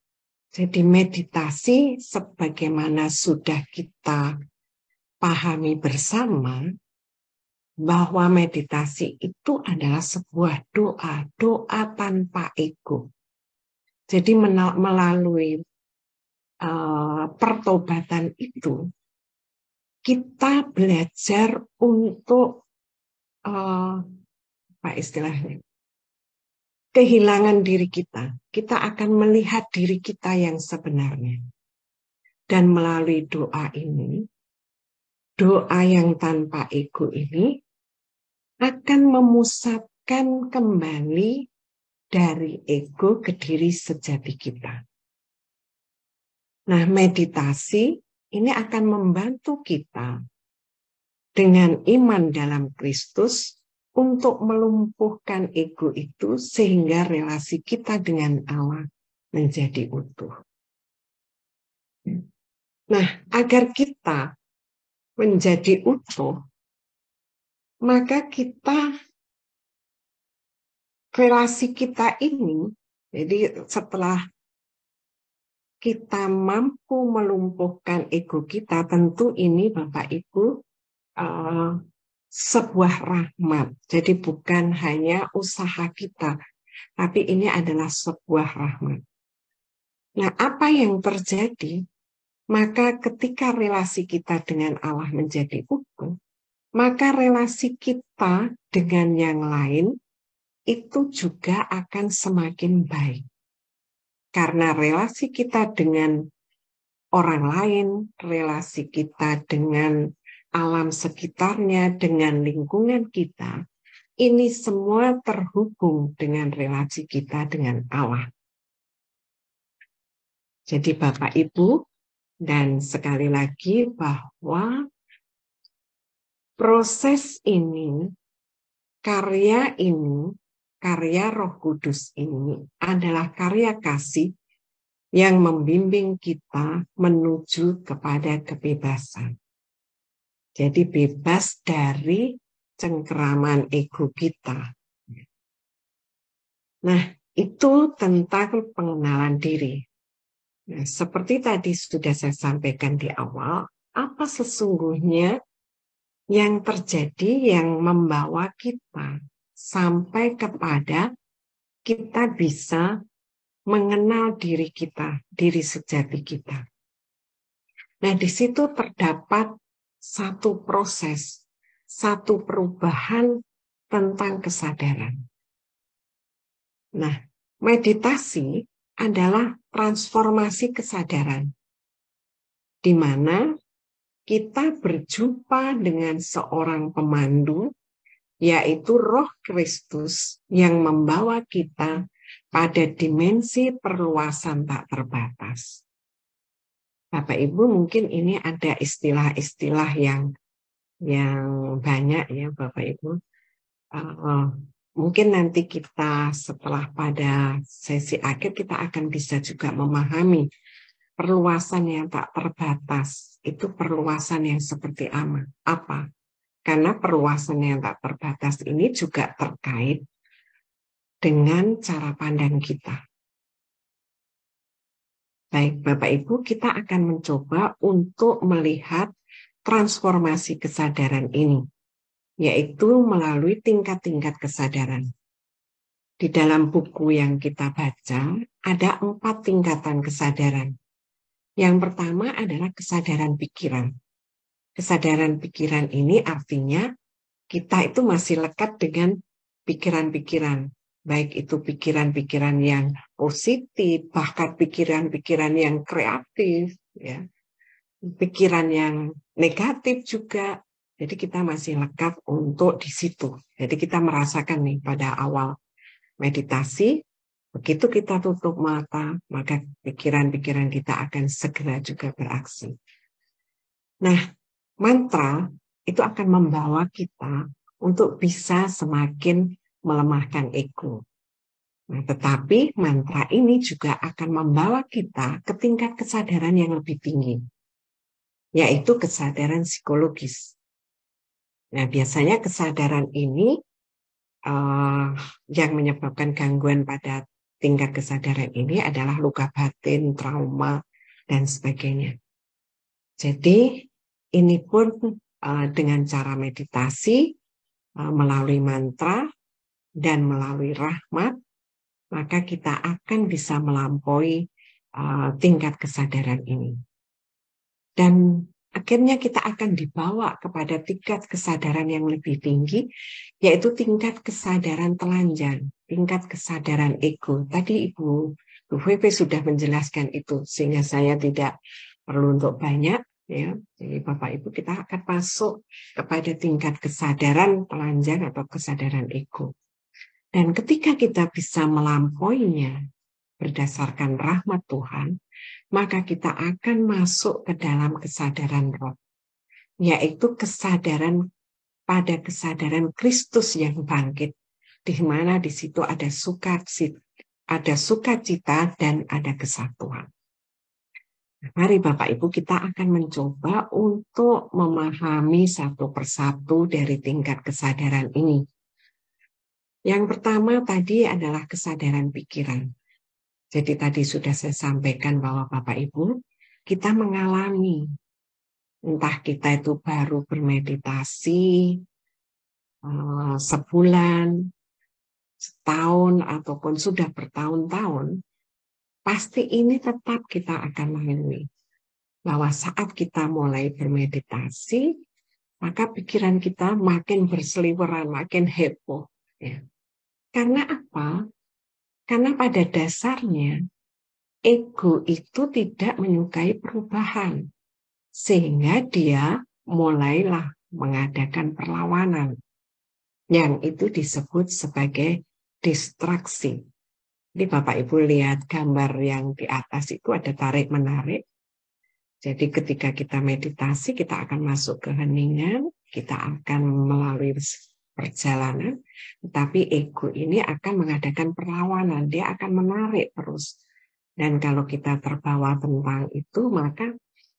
Jadi meditasi sebagaimana sudah kita pahami bersama bahwa meditasi itu adalah sebuah doa tanpa ego. Jadi melalui pertobatan itu kita belajar untuk apa istilahnya? Kehilangan diri kita. Kita akan melihat diri kita yang sebenarnya. Dan melalui doa ini, doa yang tanpa ego ini akan memusatkan kembali dari ego ke diri sejati kita. Nah, meditasi ini akan membantu kita dengan iman dalam Kristus untuk melumpuhkan ego itu sehingga relasi kita dengan Allah menjadi utuh. Nah, agar kita menjadi utuh, maka relasi kita ini, jadi setelah kita mampu melumpuhkan ego kita, tentu ini Bapak Ibu sebuah rahmat. Jadi bukan hanya usaha kita, tapi ini adalah sebuah rahmat. Nah, apa yang terjadi? Maka ketika relasi kita dengan Allah menjadi utuh, maka relasi kita dengan yang lain itu juga akan semakin baik. Karena relasi kita dengan orang lain, relasi kita dengan alam sekitarnya, dengan lingkungan kita, ini semua terhubung dengan relasi kita dengan Allah. Jadi Bapak Ibu, dan sekali lagi bahwa proses ini, karya Roh Kudus ini adalah karya kasih yang membimbing kita menuju kepada kebebasan. Jadi bebas dari cengkeraman ego kita. Nah, itu tentang pengenalan diri. Nah, seperti tadi sudah saya sampaikan di awal, apa sesungguhnya yang terjadi yang membawa kita sampai kepada kita bisa mengenal diri kita, diri sejati kita. Nah, di situ terdapat satu proses, satu perubahan tentang kesadaran. Nah, meditasi adalah transformasi kesadaran, di mana kita berjumpa dengan seorang pemandu, yaitu Roh Kristus yang membawa kita pada dimensi perluasan tak terbatas. Bapak Ibu, mungkin ini ada istilah-istilah yang banyak ya Bapak Ibu. Mungkin nanti kita setelah pada sesi akhir kita akan bisa juga memahami perluasan yang tak terbatas. Itu perluasan yang seperti apa? Karena perluasan yang tak terbatas ini juga terkait dengan cara pandang kita. Baik, Bapak Ibu, kita akan mencoba untuk melihat transformasi kesadaran ini, yaitu melalui tingkat-tingkat kesadaran. Di dalam buku yang kita baca, ada 4 tingkatan kesadaran. Yang pertama adalah kesadaran pikiran. Kesadaran pikiran ini artinya kita itu masih lekat dengan pikiran-pikiran. Baik itu pikiran-pikiran yang positif, bahkan pikiran-pikiran yang kreatif. Ya. pikiran yang negatif juga. Jadi kita masih lekat untuk di situ. Jadi kita merasakan nih pada awal meditasi, begitu kita tutup mata, maka pikiran-pikiran kita akan segera juga beraksi. Nah, mantra itu akan membawa kita untuk bisa semakin melemahkan ego. Nah, tetapi mantra ini juga akan membawa kita ke tingkat kesadaran yang lebih tinggi, yaitu kesadaran psikologis. Nah, biasanya kesadaran ini yang menyebabkan gangguan pada tingkat kesadaran ini adalah luka batin, trauma, dan sebagainya. Jadi, ini pun dengan cara meditasi, melalui mantra, dan melalui rahmat, maka kita akan bisa melampaui tingkat kesadaran ini. Dan akhirnya kita akan dibawa kepada tingkat kesadaran yang lebih tinggi, yaitu tingkat kesadaran telanjang, tingkat kesadaran ego. Tadi Ibu Vivi sudah menjelaskan itu, sehingga saya tidak perlu untuk banyak. Ya, jadi Bapak Ibu kita akan masuk kepada tingkat kesadaran telanjang atau kesadaran ego. Dan ketika kita bisa melampauinya berdasarkan rahmat Tuhan, maka kita akan masuk ke dalam kesadaran roh, yaitu kesadaran pada kesadaran Kristus yang bangkit, di mana di situ ada sukacita dan ada kesatuan. Mari Bapak Ibu kita akan mencoba untuk memahami satu persatu dari tingkat kesadaran ini. Yang pertama tadi adalah kesadaran pikiran. Jadi tadi sudah saya sampaikan bahwa Bapak Ibu, kita mengalami, entah kita itu baru bermeditasi, sebulan, setahun, ataupun sudah bertahun-tahun, pasti ini tetap kita akan mengalami. Bahwa saat kita mulai bermeditasi, maka pikiran kita makin berseliweran, makin heboh. Ya. Karena apa? Karena pada dasarnya ego itu tidak menyukai perubahan, sehingga dia mulailah mengadakan perlawanan, yang itu disebut sebagai distraksi. Jadi Bapak Ibu lihat gambar yang di atas itu ada tarik-menarik. Jadi ketika kita meditasi, kita akan masuk ke heningan, kita akan melalui perjalanan, tetapi ego ini akan mengadakan perlawanan, dia akan menarik terus. Dan kalau kita terbawa tentang itu, maka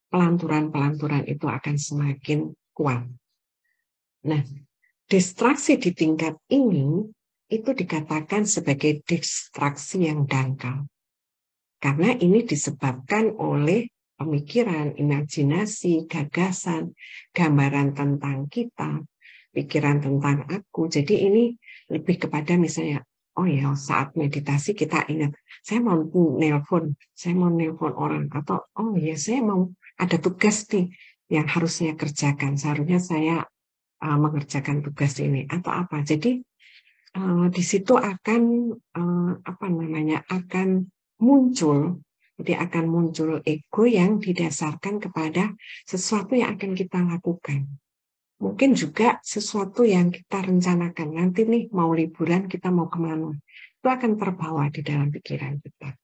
pelanturan-pelanturan itu akan semakin kuat. Nah, distraksi di tingkat ini itu dikatakan sebagai distraksi yang dangkal. Karena ini disebabkan oleh pemikiran, imajinasi, gagasan, gambaran tentang kita, pikiran tentang aku. Jadi ini lebih kepada misalnya, oh ya saat meditasi kita ingat, saya mau nelpon orang, atau oh ya saya mau ada tugas nih yang harus saya kerjakan, seharusnya saya mengerjakan tugas ini atau apa. Jadi di situ akan akan muncul. Jadi akan muncul ego yang didasarkan kepada sesuatu yang akan kita lakukan. Mungkin juga sesuatu yang kita rencanakan. Nanti nih mau liburan, kita mau kemana. Itu akan terbawa di dalam pikiran kita.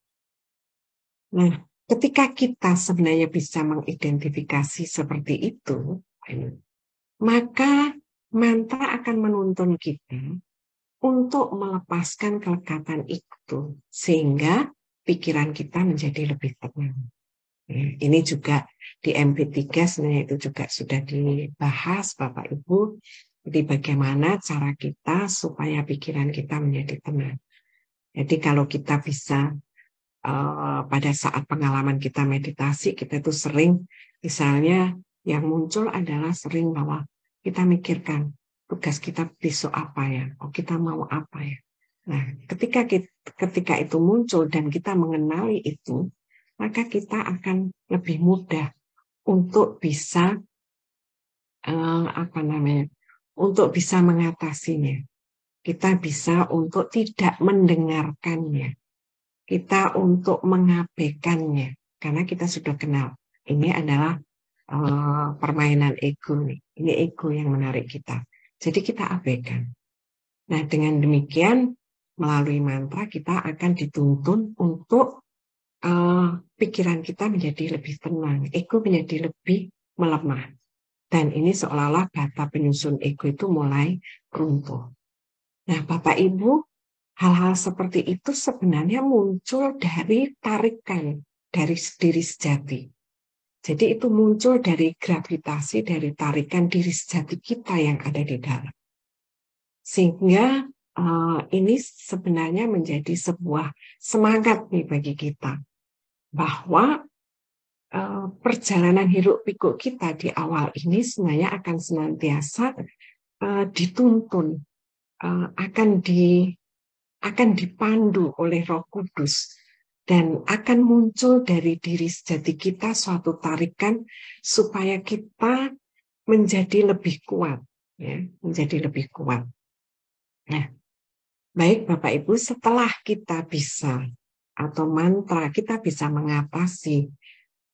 Nah, ketika kita sebenarnya bisa mengidentifikasi seperti itu, maka mantra akan menuntun kita untuk melepaskan kelekatan itu, sehingga pikiran kita menjadi lebih tenang. Ini juga di MP3 sebenarnya itu juga sudah dibahas Bapak Ibu. Jadi bagaimana cara kita supaya pikiran kita menjadi tenang. Jadi kalau kita bisa pada saat pengalaman kita meditasi, kita itu sering misalnya yang muncul adalah sering bahwa kita mikirkan tugas kita besok apa ya, oh kita mau apa ya. Nah, ketika itu muncul dan kita mengenali itu, maka kita akan lebih mudah untuk bisa untuk bisa mengatasinya. Kita bisa untuk tidak mendengarkannya. Kita untuk mengabaikannya, karena kita sudah kenal. Ini adalah permainan ego nih. Ini ego yang menarik kita. Jadi kita abaikan. Nah, dengan demikian melalui mantra kita akan dituntun untuk pikiran kita menjadi lebih tenang, ego menjadi lebih melemah. Dan ini seolah-olah bata penyusun ego itu mulai runtuh. Nah, Bapak Ibu, hal-hal seperti itu sebenarnya muncul dari tarikan dari diri sejati. Jadi itu muncul dari gravitasi, dari tarikan diri sejati kita yang ada di dalam. Sehingga ini sebenarnya menjadi sebuah semangat nih bagi kita. Bahwa perjalanan hiruk pikuk kita di awal ini sebenarnya akan senantiasa dituntun, akan dipandu oleh Roh Kudus dan akan muncul dari diri sejati kita suatu tarikan supaya kita menjadi lebih kuat, ya, menjadi lebih kuat. Nah, baik Bapak Ibu, setelah kita bisa atau mantra kita bisa mengatasi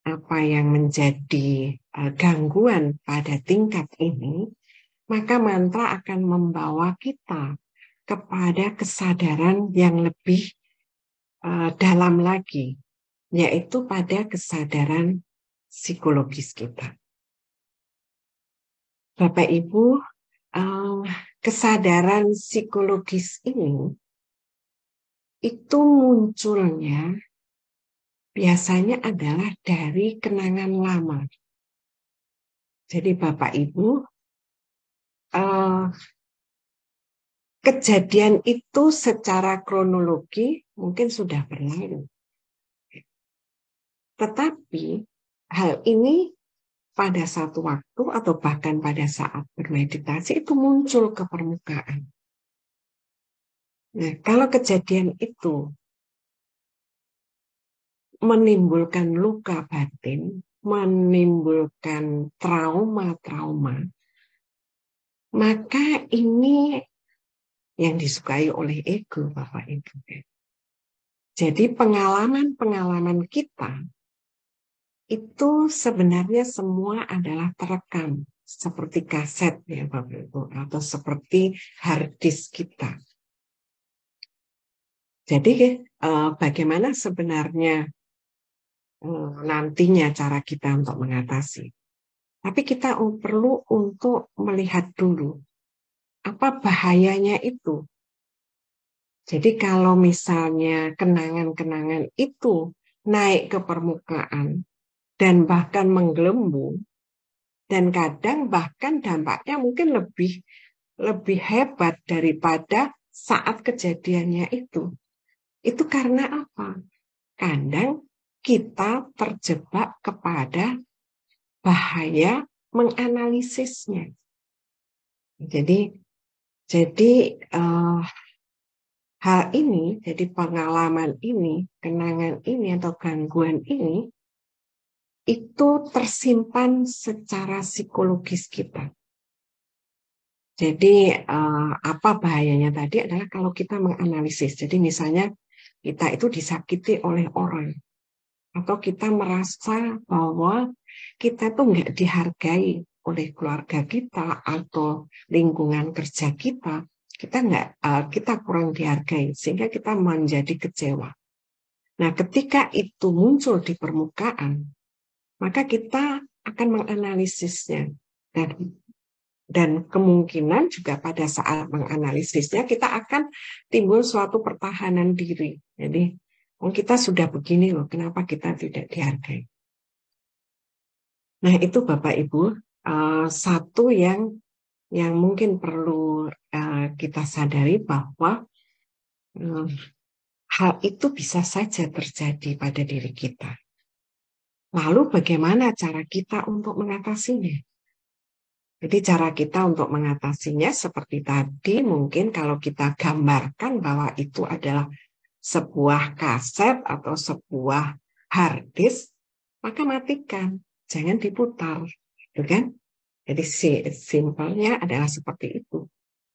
apa yang menjadi gangguan pada tingkat ini, maka mantra akan membawa kita kepada kesadaran yang lebih dalam lagi, yaitu pada kesadaran psikologis kita. Bapak Ibu, kesadaran psikologis ini itu munculnya biasanya adalah dari kenangan lama. Jadi Bapak Ibu, kejadian itu secara kronologi mungkin sudah berlalu. Tetapi hal ini pada satu waktu atau bahkan pada saat bermeditasi itu muncul ke permukaan. Nah, kalau kejadian itu menimbulkan luka batin, menimbulkan trauma-trauma, maka ini yang disukai oleh ego, Bapak Ibu. Jadi pengalaman-pengalaman kita itu sebenarnya semua adalah terekam seperti kaset ya Bapak Ibu, atau seperti hard disk kita. Jadi bagaimana sebenarnya nantinya cara kita untuk mengatasi. Tapi kita perlu untuk melihat dulu apa bahayanya itu. Jadi kalau misalnya kenangan-kenangan itu naik ke permukaan dan bahkan menggelembung, dan kadang bahkan dampaknya mungkin lebih hebat daripada saat kejadiannya itu. Itu karena apa? Kadang kita terjebak kepada bahaya menganalisisnya. Jadi hal ini, jadi pengalaman ini, kenangan ini atau gangguan ini, itu tersimpan secara psikologis kita. Jadi apa bahayanya tadi adalah kalau kita menganalisis. Jadi misalnya kita itu disakiti oleh orang, atau kita merasa bahwa kita tuh nggak dihargai oleh keluarga kita atau lingkungan kerja kita kita kurang dihargai sehingga kita menjadi kecewa. Nah, ketika itu muncul di permukaan, maka kita akan menganalisisnya dan kemungkinan juga pada saat menganalisisnya kita akan timbul suatu pertahanan diri. Jadi kita sudah begini loh, kenapa kita tidak dihargai? Nah, itu Bapak Ibu, satu yang mungkin perlu kita sadari bahwa hal itu bisa saja terjadi pada diri kita. Lalu bagaimana cara kita untuk mengatasinya? Jadi cara kita untuk mengatasinya seperti tadi, mungkin kalau kita gambarkan bahwa itu adalah sebuah kaset atau sebuah hard disk, maka matikan, jangan diputar, gitu kan? Jadi simpelnya adalah seperti itu.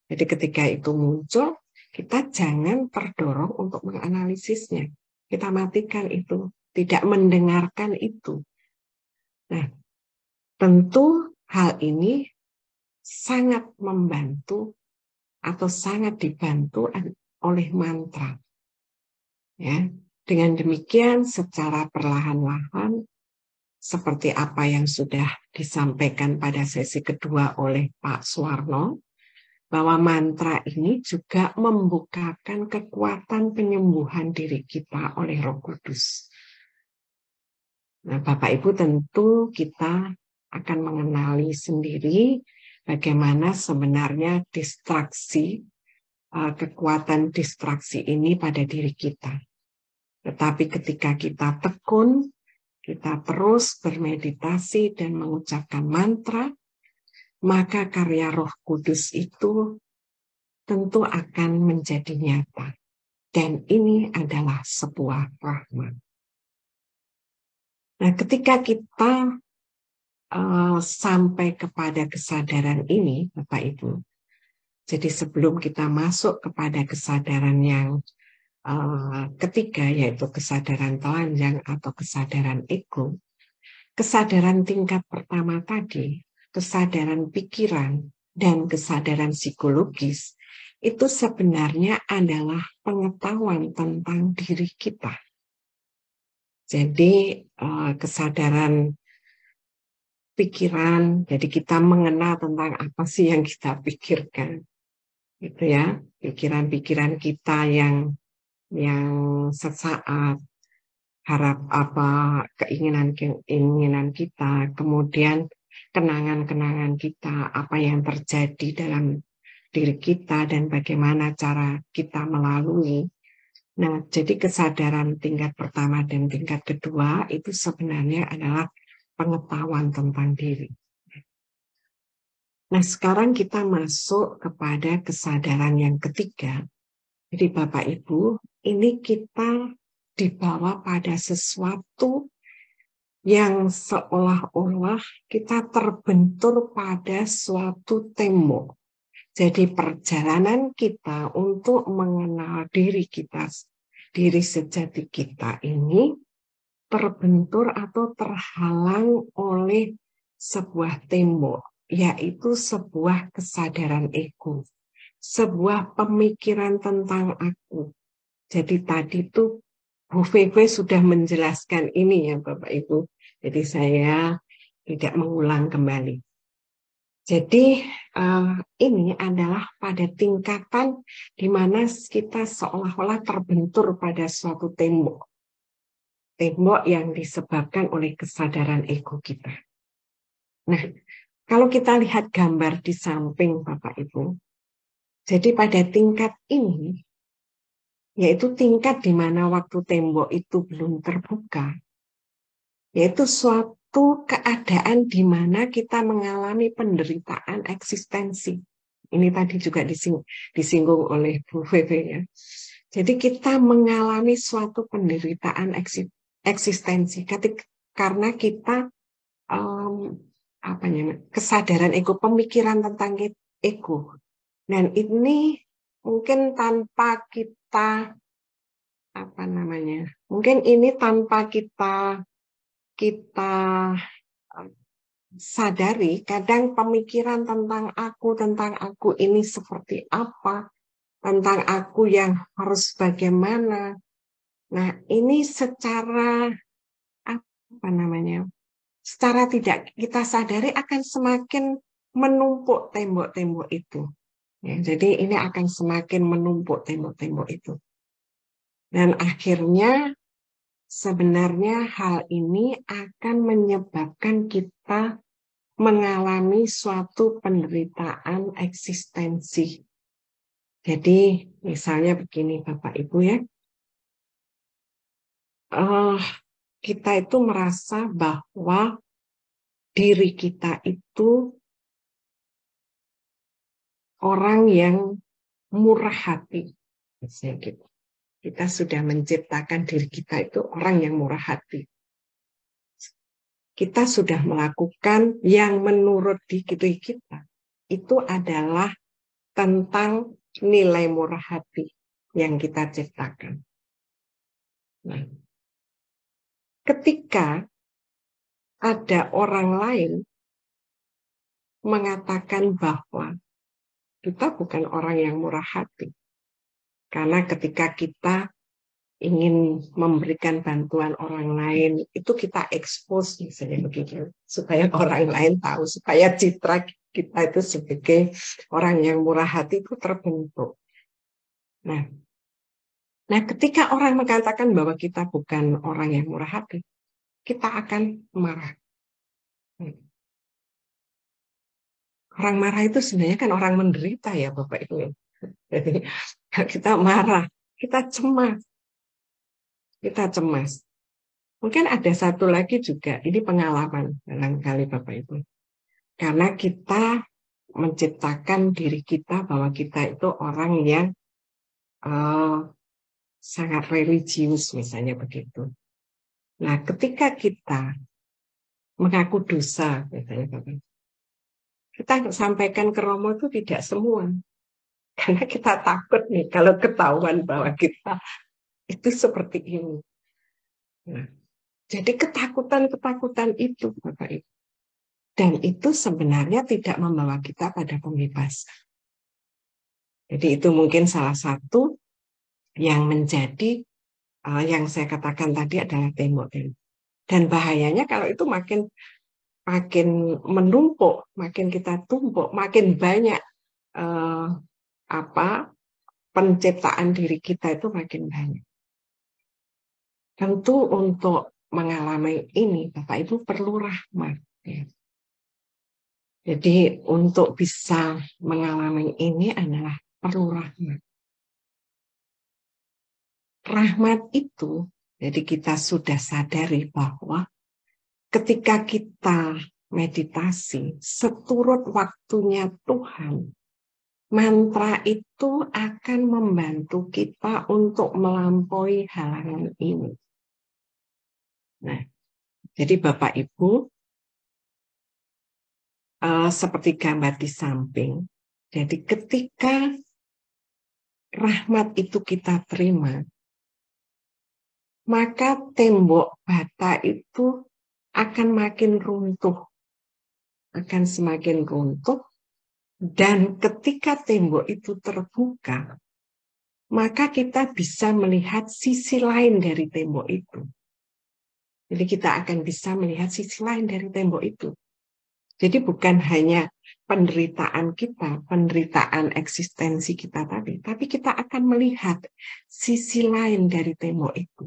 Jadi ketika itu muncul, kita jangan terdorong untuk menganalisisnya. Kita matikan itu, tidak mendengarkan itu. Nah, tentu hal ini sangat membantu atau sangat dibantu oleh mantra. Ya, dengan demikian secara perlahan-lahan seperti apa yang sudah disampaikan pada sesi kedua oleh Pak Suwarno, bahwa mantra ini juga membukakan kekuatan penyembuhan diri kita oleh Roh Kudus. Nah, Bapak Ibu, tentu kita akan mengenali sendiri bagaimana sebenarnya kekuatan distraksi ini pada diri kita. Tetapi ketika kita tekun, kita terus bermeditasi dan mengucapkan mantra, maka karya Roh Kudus itu tentu akan menjadi nyata. Dan ini adalah sebuah rahmat. Nah, ketika kita sampai kepada kesadaran ini, Bapak Ibu, jadi sebelum kita masuk kepada kesadaran yang ketiga, yaitu kesadaran telanjang atau kesadaran ego, kesadaran tingkat pertama tadi, kesadaran pikiran dan kesadaran psikologis, itu sebenarnya adalah pengetahuan tentang diri kita. Jadi kesadaran pikiran, jadi kita mengenal tentang apa sih yang kita pikirkan, gitu ya, pikiran-pikiran kita yang sesaat, keinginan kita, kemudian kenangan-kenangan kita, apa yang terjadi dalam diri kita dan bagaimana cara kita melalui. Nah, jadi kesadaran tingkat pertama dan tingkat kedua itu sebenarnya adalah pengetahuan tentang diri. Nah, sekarang kita masuk kepada kesadaran yang ketiga. Jadi Bapak Ibu, ini kita dibawa pada sesuatu yang seolah-olah kita terbentur pada suatu tembok. Jadi perjalanan kita untuk mengenal diri kita, diri sejati kita ini terbentur atau terhalang oleh sebuah tembok, yaitu sebuah kesadaran ego, sebuah pemikiran tentang aku. Jadi tadi tuh Bu Feve sudah menjelaskan ini ya Bapak Ibu. Jadi saya tidak mengulang kembali. Jadi ini adalah pada tingkatan di mana kita seolah-olah terbentur pada suatu tembok. Tembok yang disebabkan oleh kesadaran ego kita. Nah, kalau kita lihat gambar di samping Bapak Ibu, jadi pada tingkat ini, yaitu tingkat di mana waktu tembok itu belum terbuka, yaitu suatu keadaan di mana kita mengalami penderitaan eksistensi. Ini tadi juga disinggung oleh Bu Feve ya. Jadi kita mengalami suatu penderitaan eksistensi karena kita kesadaran ego, pemikiran tentang ego. Dan ini mungkin tanpa kita mungkin ini tanpa kita sadari, kadang pemikiran tentang aku ini seperti apa, tentang aku yang harus bagaimana. Nah, ini secara secara tidak kita sadari akan semakin menumpuk tembok-tembok itu. Ya, jadi ini akan semakin menumpuk tembok-tembok itu. Dan akhirnya sebenarnya hal ini akan menyebabkan kita mengalami suatu penderitaan eksistensi. Jadi misalnya begini Bapak Ibu ya, kita itu merasa bahwa diri kita itu orang yang murah hati. Misalnya gitu. Kita sudah menciptakan diri kita itu orang yang murah hati. Kita sudah melakukan yang menurut diri kita itu adalah tentang nilai murah hati yang kita ciptakan. Nah, ketika ada orang lain mengatakan bahwa kita bukan orang yang murah hati. Karena ketika kita ingin memberikan bantuan orang lain, itu kita expose misalnya begitu, supaya orang lain tahu, supaya citra kita itu sebagai orang yang murah hati itu terbentuk. Nah, ketika orang mengatakan bahwa kita bukan orang yang murah hati, kita akan marah. Orang marah itu sebenarnya kan orang menderita ya Bapak Ibu. Jadi kita marah, kita cemas. Mungkin ada satu lagi juga, ini pengalaman barangkali Bapak Ibu. Karena kita menciptakan diri kita bahwa kita itu orang yang sangat religius misalnya begitu. Nah, ketika kita mengaku dosa, misalnya Bapak, kita sampaikan ke Romo itu tidak semua. Karena kita takut nih kalau ketahuan bahwa kita itu seperti ini. Nah, jadi ketakutan-ketakutan itu, Bapak Ibu. Dan itu sebenarnya tidak membawa kita pada pembebasan. Jadi itu mungkin salah satu yang menjadi, yang saya katakan tadi adalah tembok-tembok. Dan bahayanya kalau itu makin menumpuk, makin kita tumpuk, makin banyak penciptaan diri kita itu makin banyak. Tentu untuk mengalami ini, Bapak Ibu perlu rahmat. Ya. Jadi untuk bisa mengalami ini adalah perlu rahmat. Rahmat itu, jadi kita sudah sadari bahwa ketika kita meditasi, seturut waktunya Tuhan, mantra itu akan membantu kita untuk melampaui halangan ini. Nah, jadi Bapak Ibu, seperti gambar di samping, jadi ketika rahmat itu kita terima, maka tembok bata itu akan makin runtuh, akan semakin runtuh, dan ketika tembok itu terbuka, maka kita bisa melihat sisi lain dari tembok itu. Jadi kita akan bisa melihat sisi lain dari tembok itu. Jadi bukan hanya penderitaan kita, penderitaan eksistensi kita tadi, tapi kita akan melihat sisi lain dari tembok itu.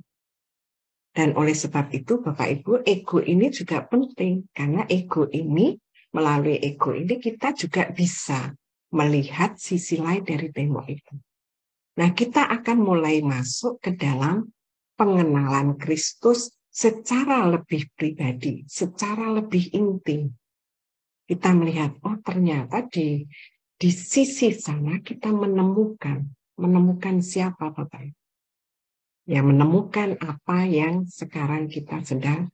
Dan oleh sebab itu, Bapak Ibu, ego ini juga penting. Karena ego ini, melalui ego ini, kita juga bisa melihat sisi lain dari tembok itu. Nah, kita akan mulai masuk ke dalam pengenalan Kristus secara lebih pribadi, secara lebih intim. Kita melihat, oh ternyata di sisi sana kita menemukan siapa Bapak Ibu. Ya, menemukan apa yang sekarang kita sedang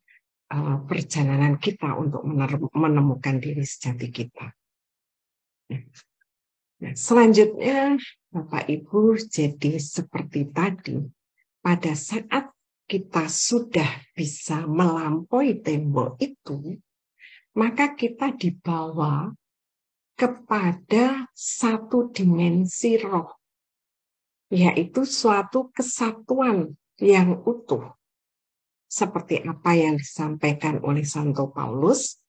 perjalanan kita untuk menemukan diri sejati kita. Nah, selanjutnya Bapak Ibu, jadi seperti tadi, pada saat kita sudah bisa melampaui tembok itu, maka kita dibawa kepada satu dimensi roh, yaitu suatu kesatuan yang utuh. Seperti apa yang disampaikan oleh Santo Paulus,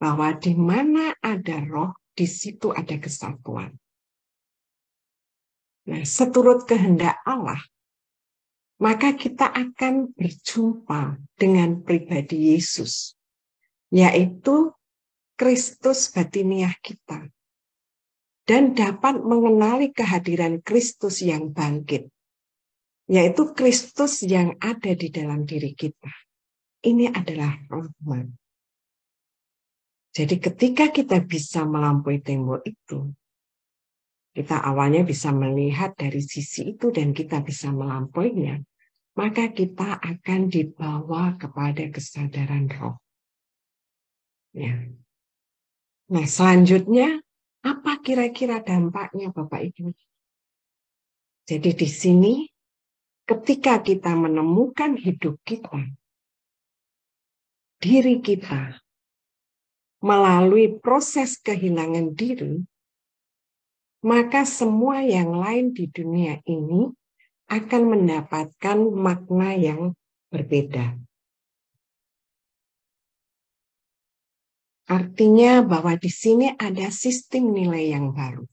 bahwa di mana ada roh, di situ ada kesatuan. Nah, seturut kehendak Allah, maka kita akan berjumpa dengan pribadi Yesus, yaitu Kristus batiniah kita, dan dapat mengenali kehadiran Kristus yang bangkit, yaitu Kristus yang ada di dalam diri kita. Ini adalah rahmat. Jadi ketika kita bisa melampaui tembok itu, kita awalnya bisa melihat dari sisi itu dan kita bisa melampauinya, maka kita akan dibawa kepada kesadaran roh. Ya. Nah, selanjutnya, apa kira-kira dampaknya Bapak Ibu? Jadi di sini, ketika kita menemukan hidup kita, diri kita, melalui proses kehilangan diri, maka semua yang lain di dunia ini akan mendapatkan makna yang berbeda. Artinya bahwa di sini ada sistem nilai yang baru.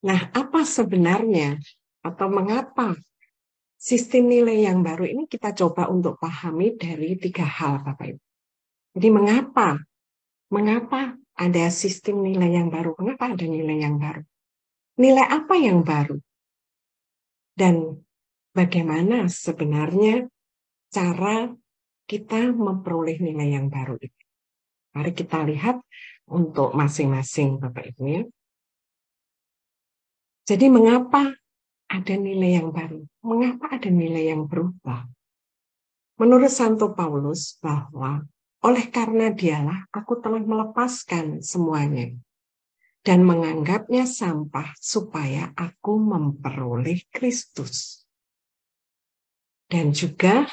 Nah, apa sebenarnya atau mengapa sistem nilai yang baru ini kita coba untuk pahami dari 3 hal, Bapak Ibu. Jadi mengapa ada sistem nilai yang baru? Mengapa ada nilai yang baru? Nilai apa yang baru? Dan bagaimana sebenarnya cara kita memperoleh nilai yang baru itu? Mari kita lihat untuk masing-masing Bapak Ibu ya. Jadi mengapa ada nilai yang baru? Mengapa ada nilai yang berubah? Menurut Santo Paulus bahwa oleh karena dialah aku telah melepaskan semuanya dan menganggapnya sampah supaya aku memperoleh Kristus. Dan juga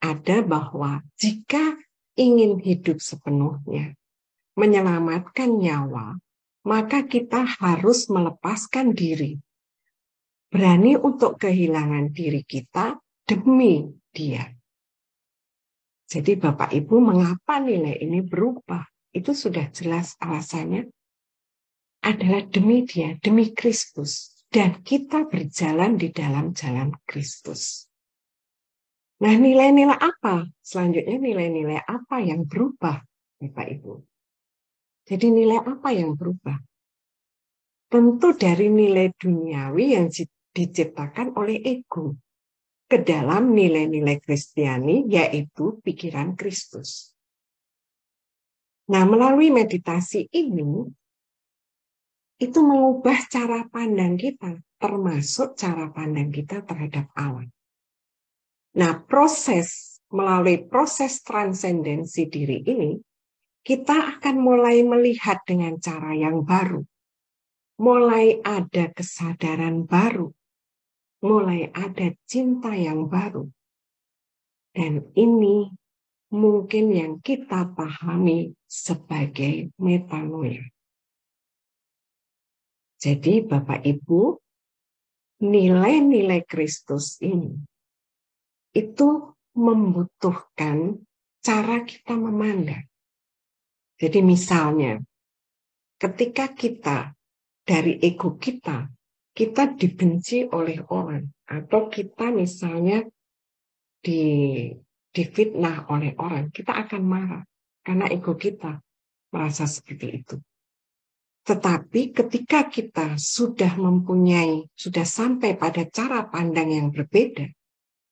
ada bahwa jika ingin hidup sepenuhnya, menyelamatkan nyawa, maka kita harus melepaskan diri. Berani untuk kehilangan diri kita demi Dia. Jadi Bapak Ibu, mengapa nilai ini berubah? Itu sudah jelas alasannya adalah demi Dia, demi Kristus. Dan kita berjalan di dalam jalan Kristus. Nah, nilai-nilai apa? Selanjutnya nilai-nilai apa yang berubah, Bapak Ibu? Jadi nilai apa yang berubah? Tentu dari nilai duniawi yang diciptakan oleh ego ke dalam nilai-nilai Kristiani, yaitu pikiran Kristus. Nah, melalui meditasi ini, itu mengubah cara pandang kita, termasuk cara pandang kita terhadap Allah. Nah, melalui proses transendensi diri ini, kita akan mulai melihat dengan cara yang baru. Mulai ada kesadaran baru. Mulai ada cinta yang baru. Dan ini mungkin yang kita pahami sebagai metanoia. Jadi Bapak Ibu, nilai-nilai Kristus ini itu membutuhkan cara kita memandang. Jadi misalnya, ketika kita dari ego kita dibenci oleh orang, atau kita misalnya difitnah oleh orang, kita akan marah karena ego kita merasa seperti itu. Tetapi ketika kita sudah sampai pada cara pandang yang berbeda,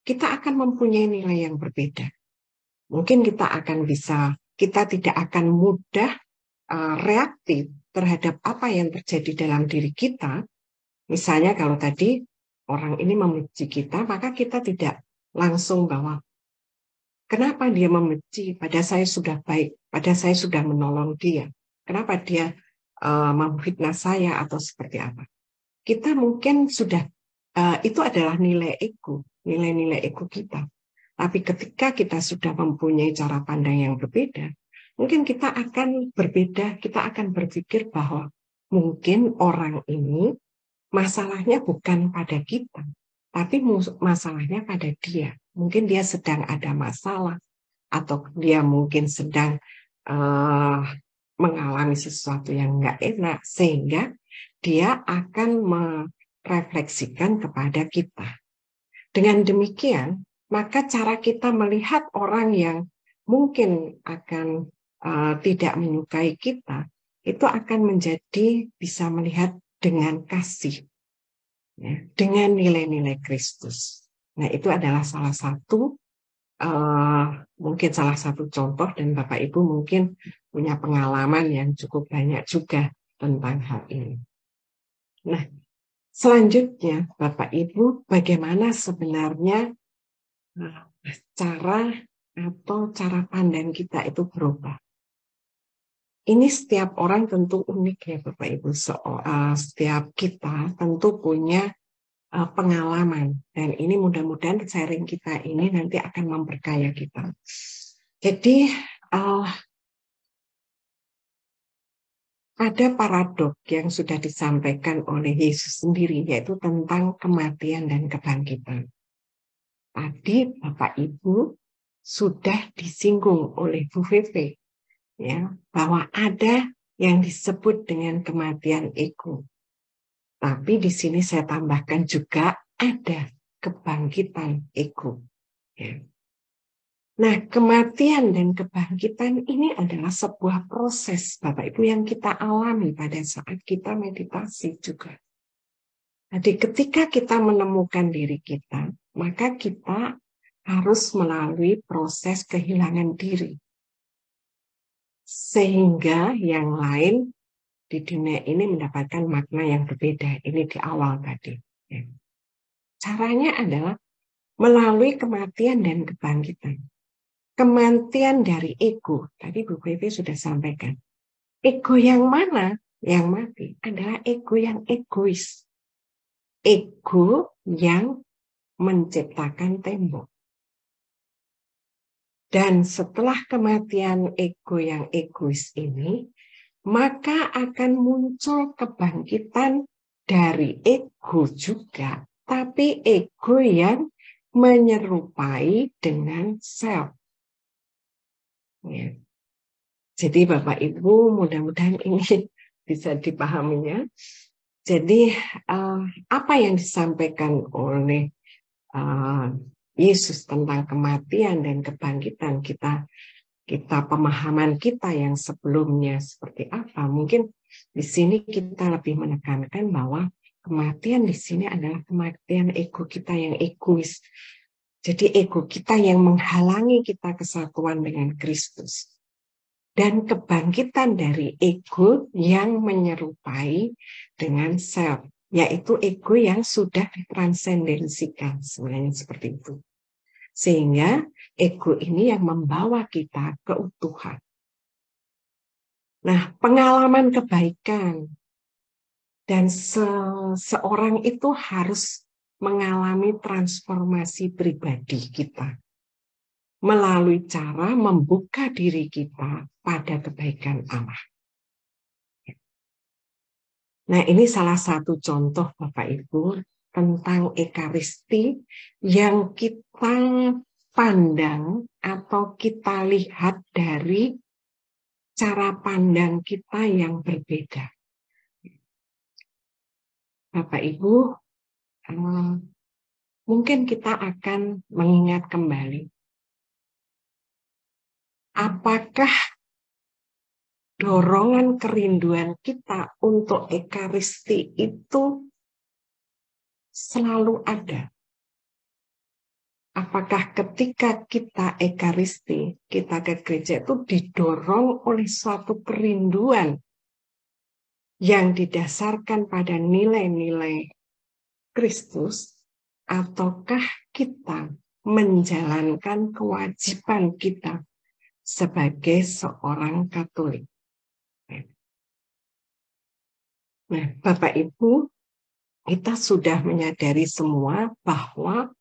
kita akan mempunyai nilai yang berbeda. Mungkin kita tidak akan mudah reaktif terhadap apa yang terjadi dalam diri kita. Misalnya kalau tadi orang ini membenci kita, maka kita tidak langsung bahwa kenapa dia membenci, padahal saya sudah baik, padahal saya sudah menolong dia. Kenapa dia memfitnah saya atau seperti apa? Kita mungkin sudah, itu adalah nilai ego, nilai-nilai ego kita. Tapi ketika kita sudah mempunyai cara pandang yang berbeda, mungkin kita akan berbeda, kita akan berpikir bahwa mungkin orang ini masalahnya bukan pada kita, tapi masalahnya pada dia. Mungkin dia sedang ada masalah, atau dia mungkin sedang mengalami sesuatu yang nggak enak, sehingga dia akan merefleksikan kepada kita. Dengan demikian, maka cara kita melihat orang yang mungkin akan tidak menyukai kita, itu akan menjadi bisa melihat dengan kasih, ya, dengan nilai-nilai Kristus. Nah, itu adalah mungkin salah satu contoh, dan Bapak Ibu mungkin punya pengalaman yang cukup banyak juga tentang hal ini. Nah, selanjutnya Bapak Ibu, bagaimana sebenarnya cara pandang kita itu berubah? Ini setiap orang tentu unik ya Bapak Ibu. Setiap kita tentu punya pengalaman, dan ini mudah-mudahan sharing kita ini nanti akan memperkaya kita. Jadi ada paradok yang sudah disampaikan oleh Yesus sendiri, yaitu tentang kematian dan kebangkitan. Tadi Bapak Ibu sudah disinggung oleh Bu Vivi, ya, bahwa ada yang disebut dengan kematian ego. Tapi di sini saya tambahkan juga ada kebangkitan ego. Ya. Nah, kematian dan kebangkitan ini adalah sebuah proses, Bapak Ibu, yang kita alami pada saat kita meditasi juga. Jadi ketika kita menemukan diri kita, maka kita harus melalui proses kehilangan diri. Sehingga yang lain di dunia ini mendapatkan makna yang berbeda. Ini di awal tadi. Ya. Caranya adalah melalui kematian dan kebangkitan. Kematian dari ego, tadi Bu Vivi sudah sampaikan. Ego yang mana yang mati adalah ego yang egois. Ego yang menciptakan tembok. Dan setelah kematian ego yang egois ini, maka akan muncul kebangkitan dari ego juga, tapi ego yang menyerupai dengan self. Ya. Jadi Bapak Ibu mudah-mudahan ini bisa dipahaminya. Jadi apa yang disampaikan oleh Yesus tentang kematian dan kebangkitan kita pemahaman kita yang sebelumnya seperti apa? Mungkin di sini kita lebih menekankan bahwa kematian di sini adalah kematian ego kita yang egois. Jadi ego kita yang menghalangi kita kesatuan dengan Kristus. Dan kebangkitan dari ego yang menyerupai dengan self, yaitu ego yang sudah ditransendensikan, sebenarnya seperti itu. Sehingga ego ini yang membawa kita keutuhan. Nah, pengalaman kebaikan dan seseorang itu harus mengalami transformasi pribadi kita melalui cara membuka diri kita pada kebaikan Allah. Nah, ini salah satu contoh Bapak Ibu tentang Ekaristi yang kita pandang atau kita lihat dari cara pandang kita yang berbeda. Bapak Ibu, mungkin kita akan mengingat kembali. Apakah dorongan kerinduan kita untuk Ekaristi itu selalu ada? Apakah ketika kita Ekaristi, kita ke gereja itu didorong oleh suatu kerinduan yang didasarkan pada nilai-nilai Kristus, ataukah kita menjalankan kewajiban kita sebagai seorang Katolik? Nah, Bapak Ibu, kita sudah menyadari semua bahwa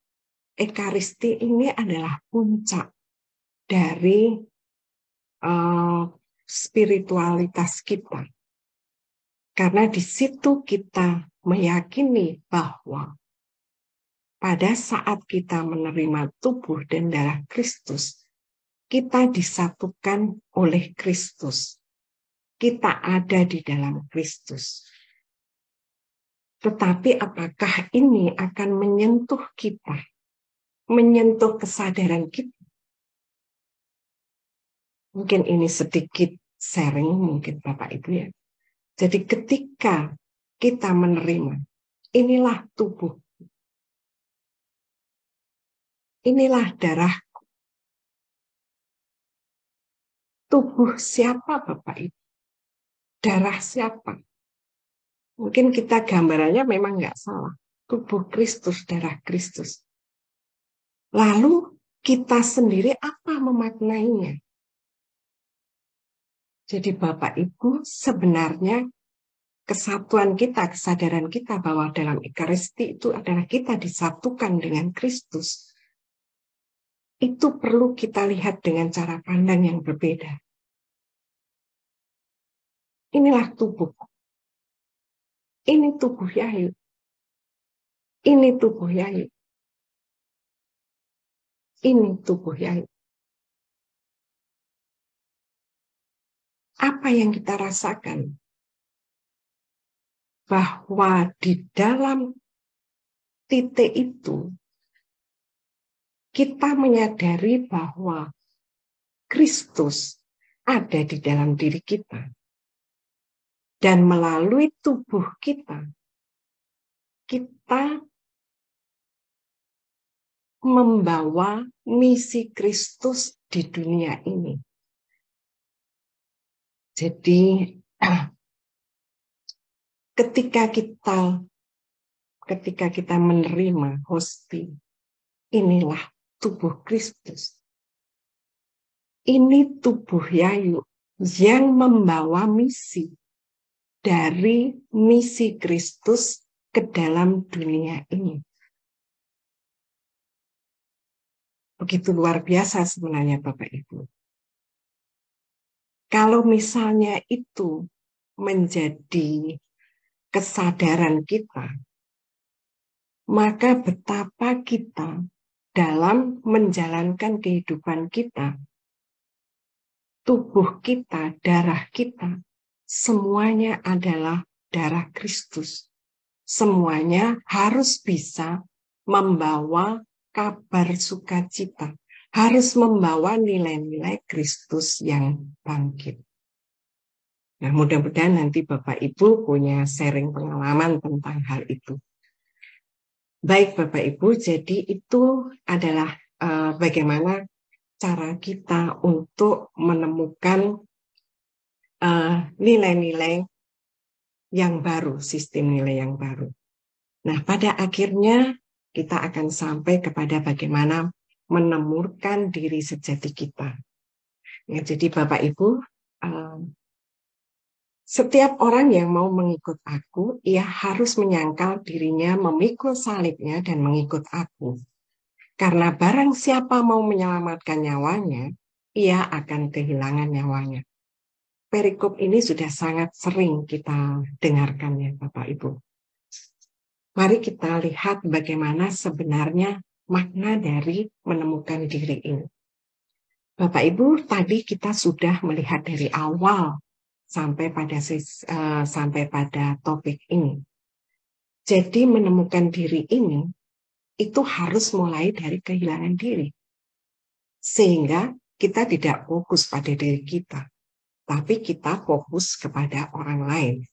Ekaristi ini adalah puncak dari spiritualitas kita. Karena di situ kita meyakini bahwa pada saat kita menerima tubuh dan darah Kristus, kita disatukan oleh Kristus. Kita ada di dalam Kristus. Tetapi apakah ini akan menyentuh kita? Menyentuh kesadaran kita? Mungkin ini sedikit sharing mungkin Bapak Ibu ya. Jadi ketika kita menerima, inilah tubuh, inilah darah. Tubuh siapa Bapak Ibu? Darah siapa? Mungkin kita gambarannya memang nggak salah. Tubuh Kristus, darah Kristus. Lalu kita sendiri apa memaknainya? Jadi Bapak Ibu sebenarnya kesatuan kita, kesadaran kita bahwa dalam Ekaristi itu adalah kita disatukan dengan Kristus. Itu perlu kita lihat dengan cara pandang yang berbeda. Inilah tubuh. Ini tubuh Yayu. Ini tubuh Yayu. Ini tubuh Yayu. Apa yang kita rasakan? Bahwa di dalam titik itu, kita menyadari bahwa Kristus ada di dalam diri kita. Dan melalui tubuh kita, kita membawa misi Kristus di dunia ini. Jadi ketika kita menerima hosti, inilah tubuh Kristus. Ini tubuh Yayu yang membawa misi dari misi Kristus ke dalam dunia ini. Begitu luar biasa sebenarnya Bapak Ibu. Kalau misalnya itu menjadi kesadaran kita, maka betapa kita dalam menjalankan kehidupan kita, tubuh kita, darah kita, semuanya adalah darah Kristus. Semuanya harus bisa membawa kabar sukacita, harus membawa nilai-nilai Kristus yang bangkit. Nah, mudah-mudahan nanti Bapak Ibu punya sharing pengalaman tentang hal itu. Baik Bapak Ibu, jadi itu adalah bagaimana cara kita untuk menemukan nilai-nilai yang baru, sistem nilai yang baru. Nah, pada akhirnya kita akan sampai kepada bagaimana menemukan diri sejati kita. Ya, jadi Bapak Ibu, setiap orang yang mau mengikut aku, ia harus menyangkal dirinya, memikul salibnya, dan mengikut aku. Karena barang siapa mau menyelamatkan nyawanya, ia akan kehilangan nyawanya. Perikop ini sudah sangat sering kita dengarkan ya Bapak Ibu. Mari kita lihat bagaimana sebenarnya makna dari menemukan diri ini. Bapak Ibu, tadi kita sudah melihat dari awal sampai pada topik ini. Jadi menemukan diri ini itu harus mulai dari kehilangan diri. Sehingga kita tidak fokus pada diri kita, tapi kita fokus kepada orang lain.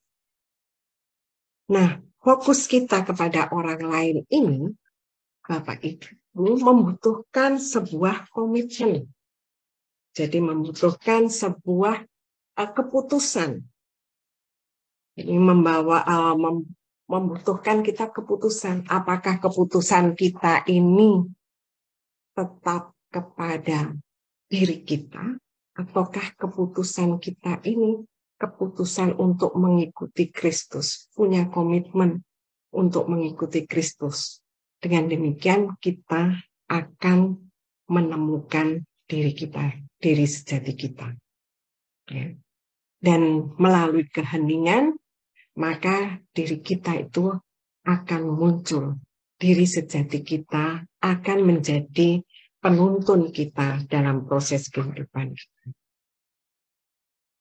Nah, fokus kita kepada orang lain ini, Bapak Ibu, membutuhkan sebuah komitmen. Jadi membutuhkan sebuah keputusan. Ini membutuhkan kita keputusan. Apakah keputusan kita ini tetap kepada diri kita, ataukah keputusan kita ini keputusan untuk mengikuti Kristus, punya komitmen untuk mengikuti Kristus. Dengan demikian kita akan menemukan diri kita, diri sejati kita. Ya. Dan melalui keheningan, maka diri kita itu akan muncul. Diri sejati kita akan menjadi penuntun kita dalam proses kehidupan kita.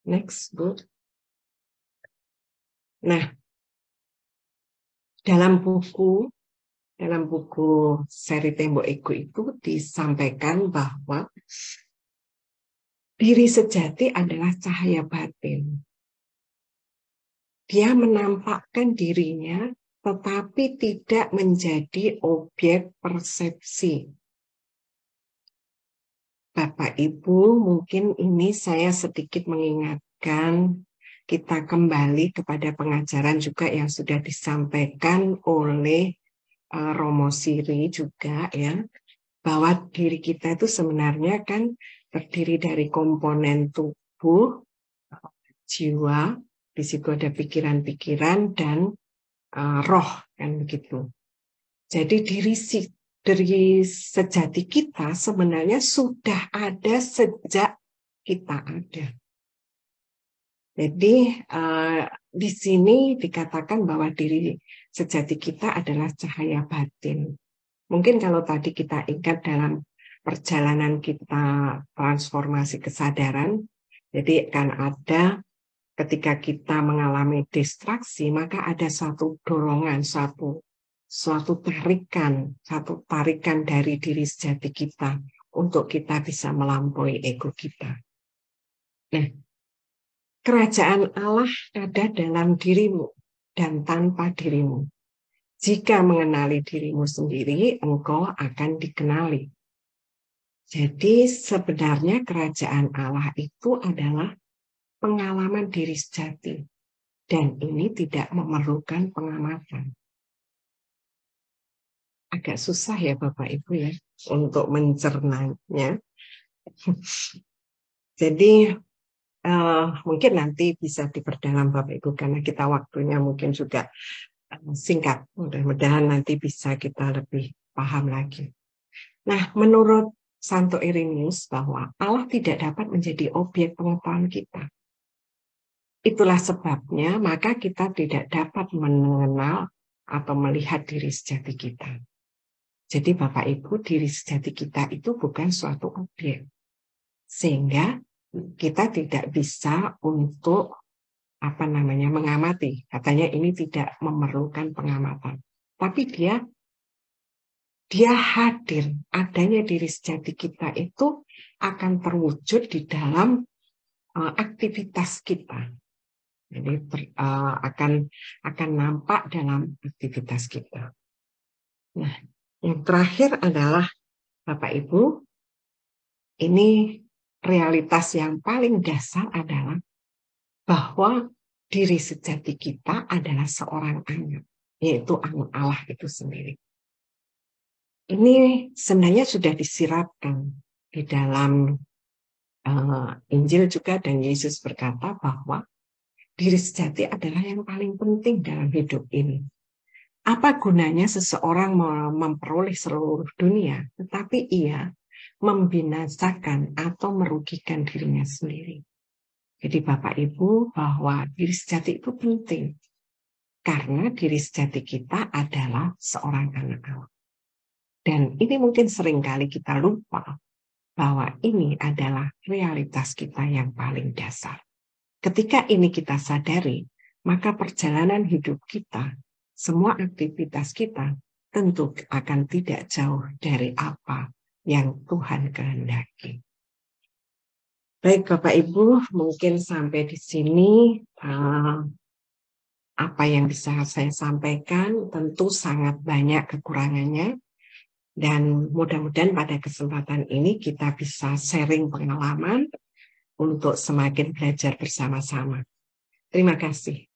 Next, Bu. Nah, dalam buku seri Tembok Ego itu disampaikan bahwa diri sejati adalah cahaya batin. Dia menampakkan dirinya tetapi tidak menjadi objek persepsi. Bapak Ibu, mungkin ini saya sedikit mengingatkan kita kembali kepada pengajaran juga yang sudah disampaikan oleh Romo Siri juga ya, bahwa diri kita itu sebenarnya kan terdiri dari komponen tubuh, jiwa, di situ ada pikiran-pikiran dan roh kan begitu. Jadi diri sejati kita sebenarnya sudah ada sejak kita ada. Jadi di sini dikatakan bahwa diri sejati kita adalah cahaya batin. Mungkin kalau tadi kita ingat dalam perjalanan kita transformasi kesadaran, jadi akan ada ketika kita mengalami distraksi, maka ada satu dorongan, suatu tarikan dari diri sejati kita untuk kita bisa melampaui ego kita. Nah, kerajaan Allah ada dalam dirimu dan tanpa dirimu. Jika mengenali dirimu sendiri, engkau akan dikenali. Jadi sebenarnya kerajaan Allah itu adalah pengalaman diri sejati. Dan ini tidak memerlukan pengamatan. Agak susah ya Bapak Ibu ya untuk mencernanya. Jadi mungkin nanti bisa diperdalam Bapak Ibu karena kita waktunya mungkin juga singkat. Mudah-mudahan nanti bisa kita lebih paham lagi. Nah, menurut Santo Irenaeus bahwa Allah tidak dapat menjadi objek pengetahuan kita. Itulah sebabnya maka kita tidak dapat mengenal atau melihat diri sejati kita. Jadi Bapak Ibu, diri sejati kita itu bukan suatu objek. Sehingga kita tidak bisa untuk mengamati. Katanya ini tidak memerlukan pengamatan. Tapi dia hadir. Adanya diri sejati kita itu akan terwujud di dalam aktivitas kita. Jadi akan nampak dalam aktivitas kita. Nah, yang terakhir adalah Bapak Ibu, ini realitas yang paling dasar adalah bahwa diri sejati kita adalah seorang anak, yaitu anak Allah itu sendiri. Ini sebenarnya sudah disiratkan di dalam Injil juga, dan Yesus berkata bahwa diri sejati adalah yang paling penting dalam hidup ini. Apa gunanya seseorang memperoleh seluruh dunia, tetapi ia membinasakan atau merugikan dirinya sendiri? Jadi Bapak Ibu, bahwa diri sejati itu penting. Karena diri sejati kita adalah seorang anak Allah. Dan ini mungkin seringkali kita lupa bahwa ini adalah realitas kita yang paling dasar. Ketika ini kita sadari, maka perjalanan hidup kita, semua aktivitas kita tentu akan tidak jauh dari apa yang Tuhan kehendaki. Baik Bapak Ibu, mungkin sampai di sini apa yang bisa saya sampaikan. Tentu sangat banyak kekurangannya, dan mudah-mudahan pada kesempatan ini kita bisa sharing pengalaman untuk semakin belajar bersama-sama. Terima kasih.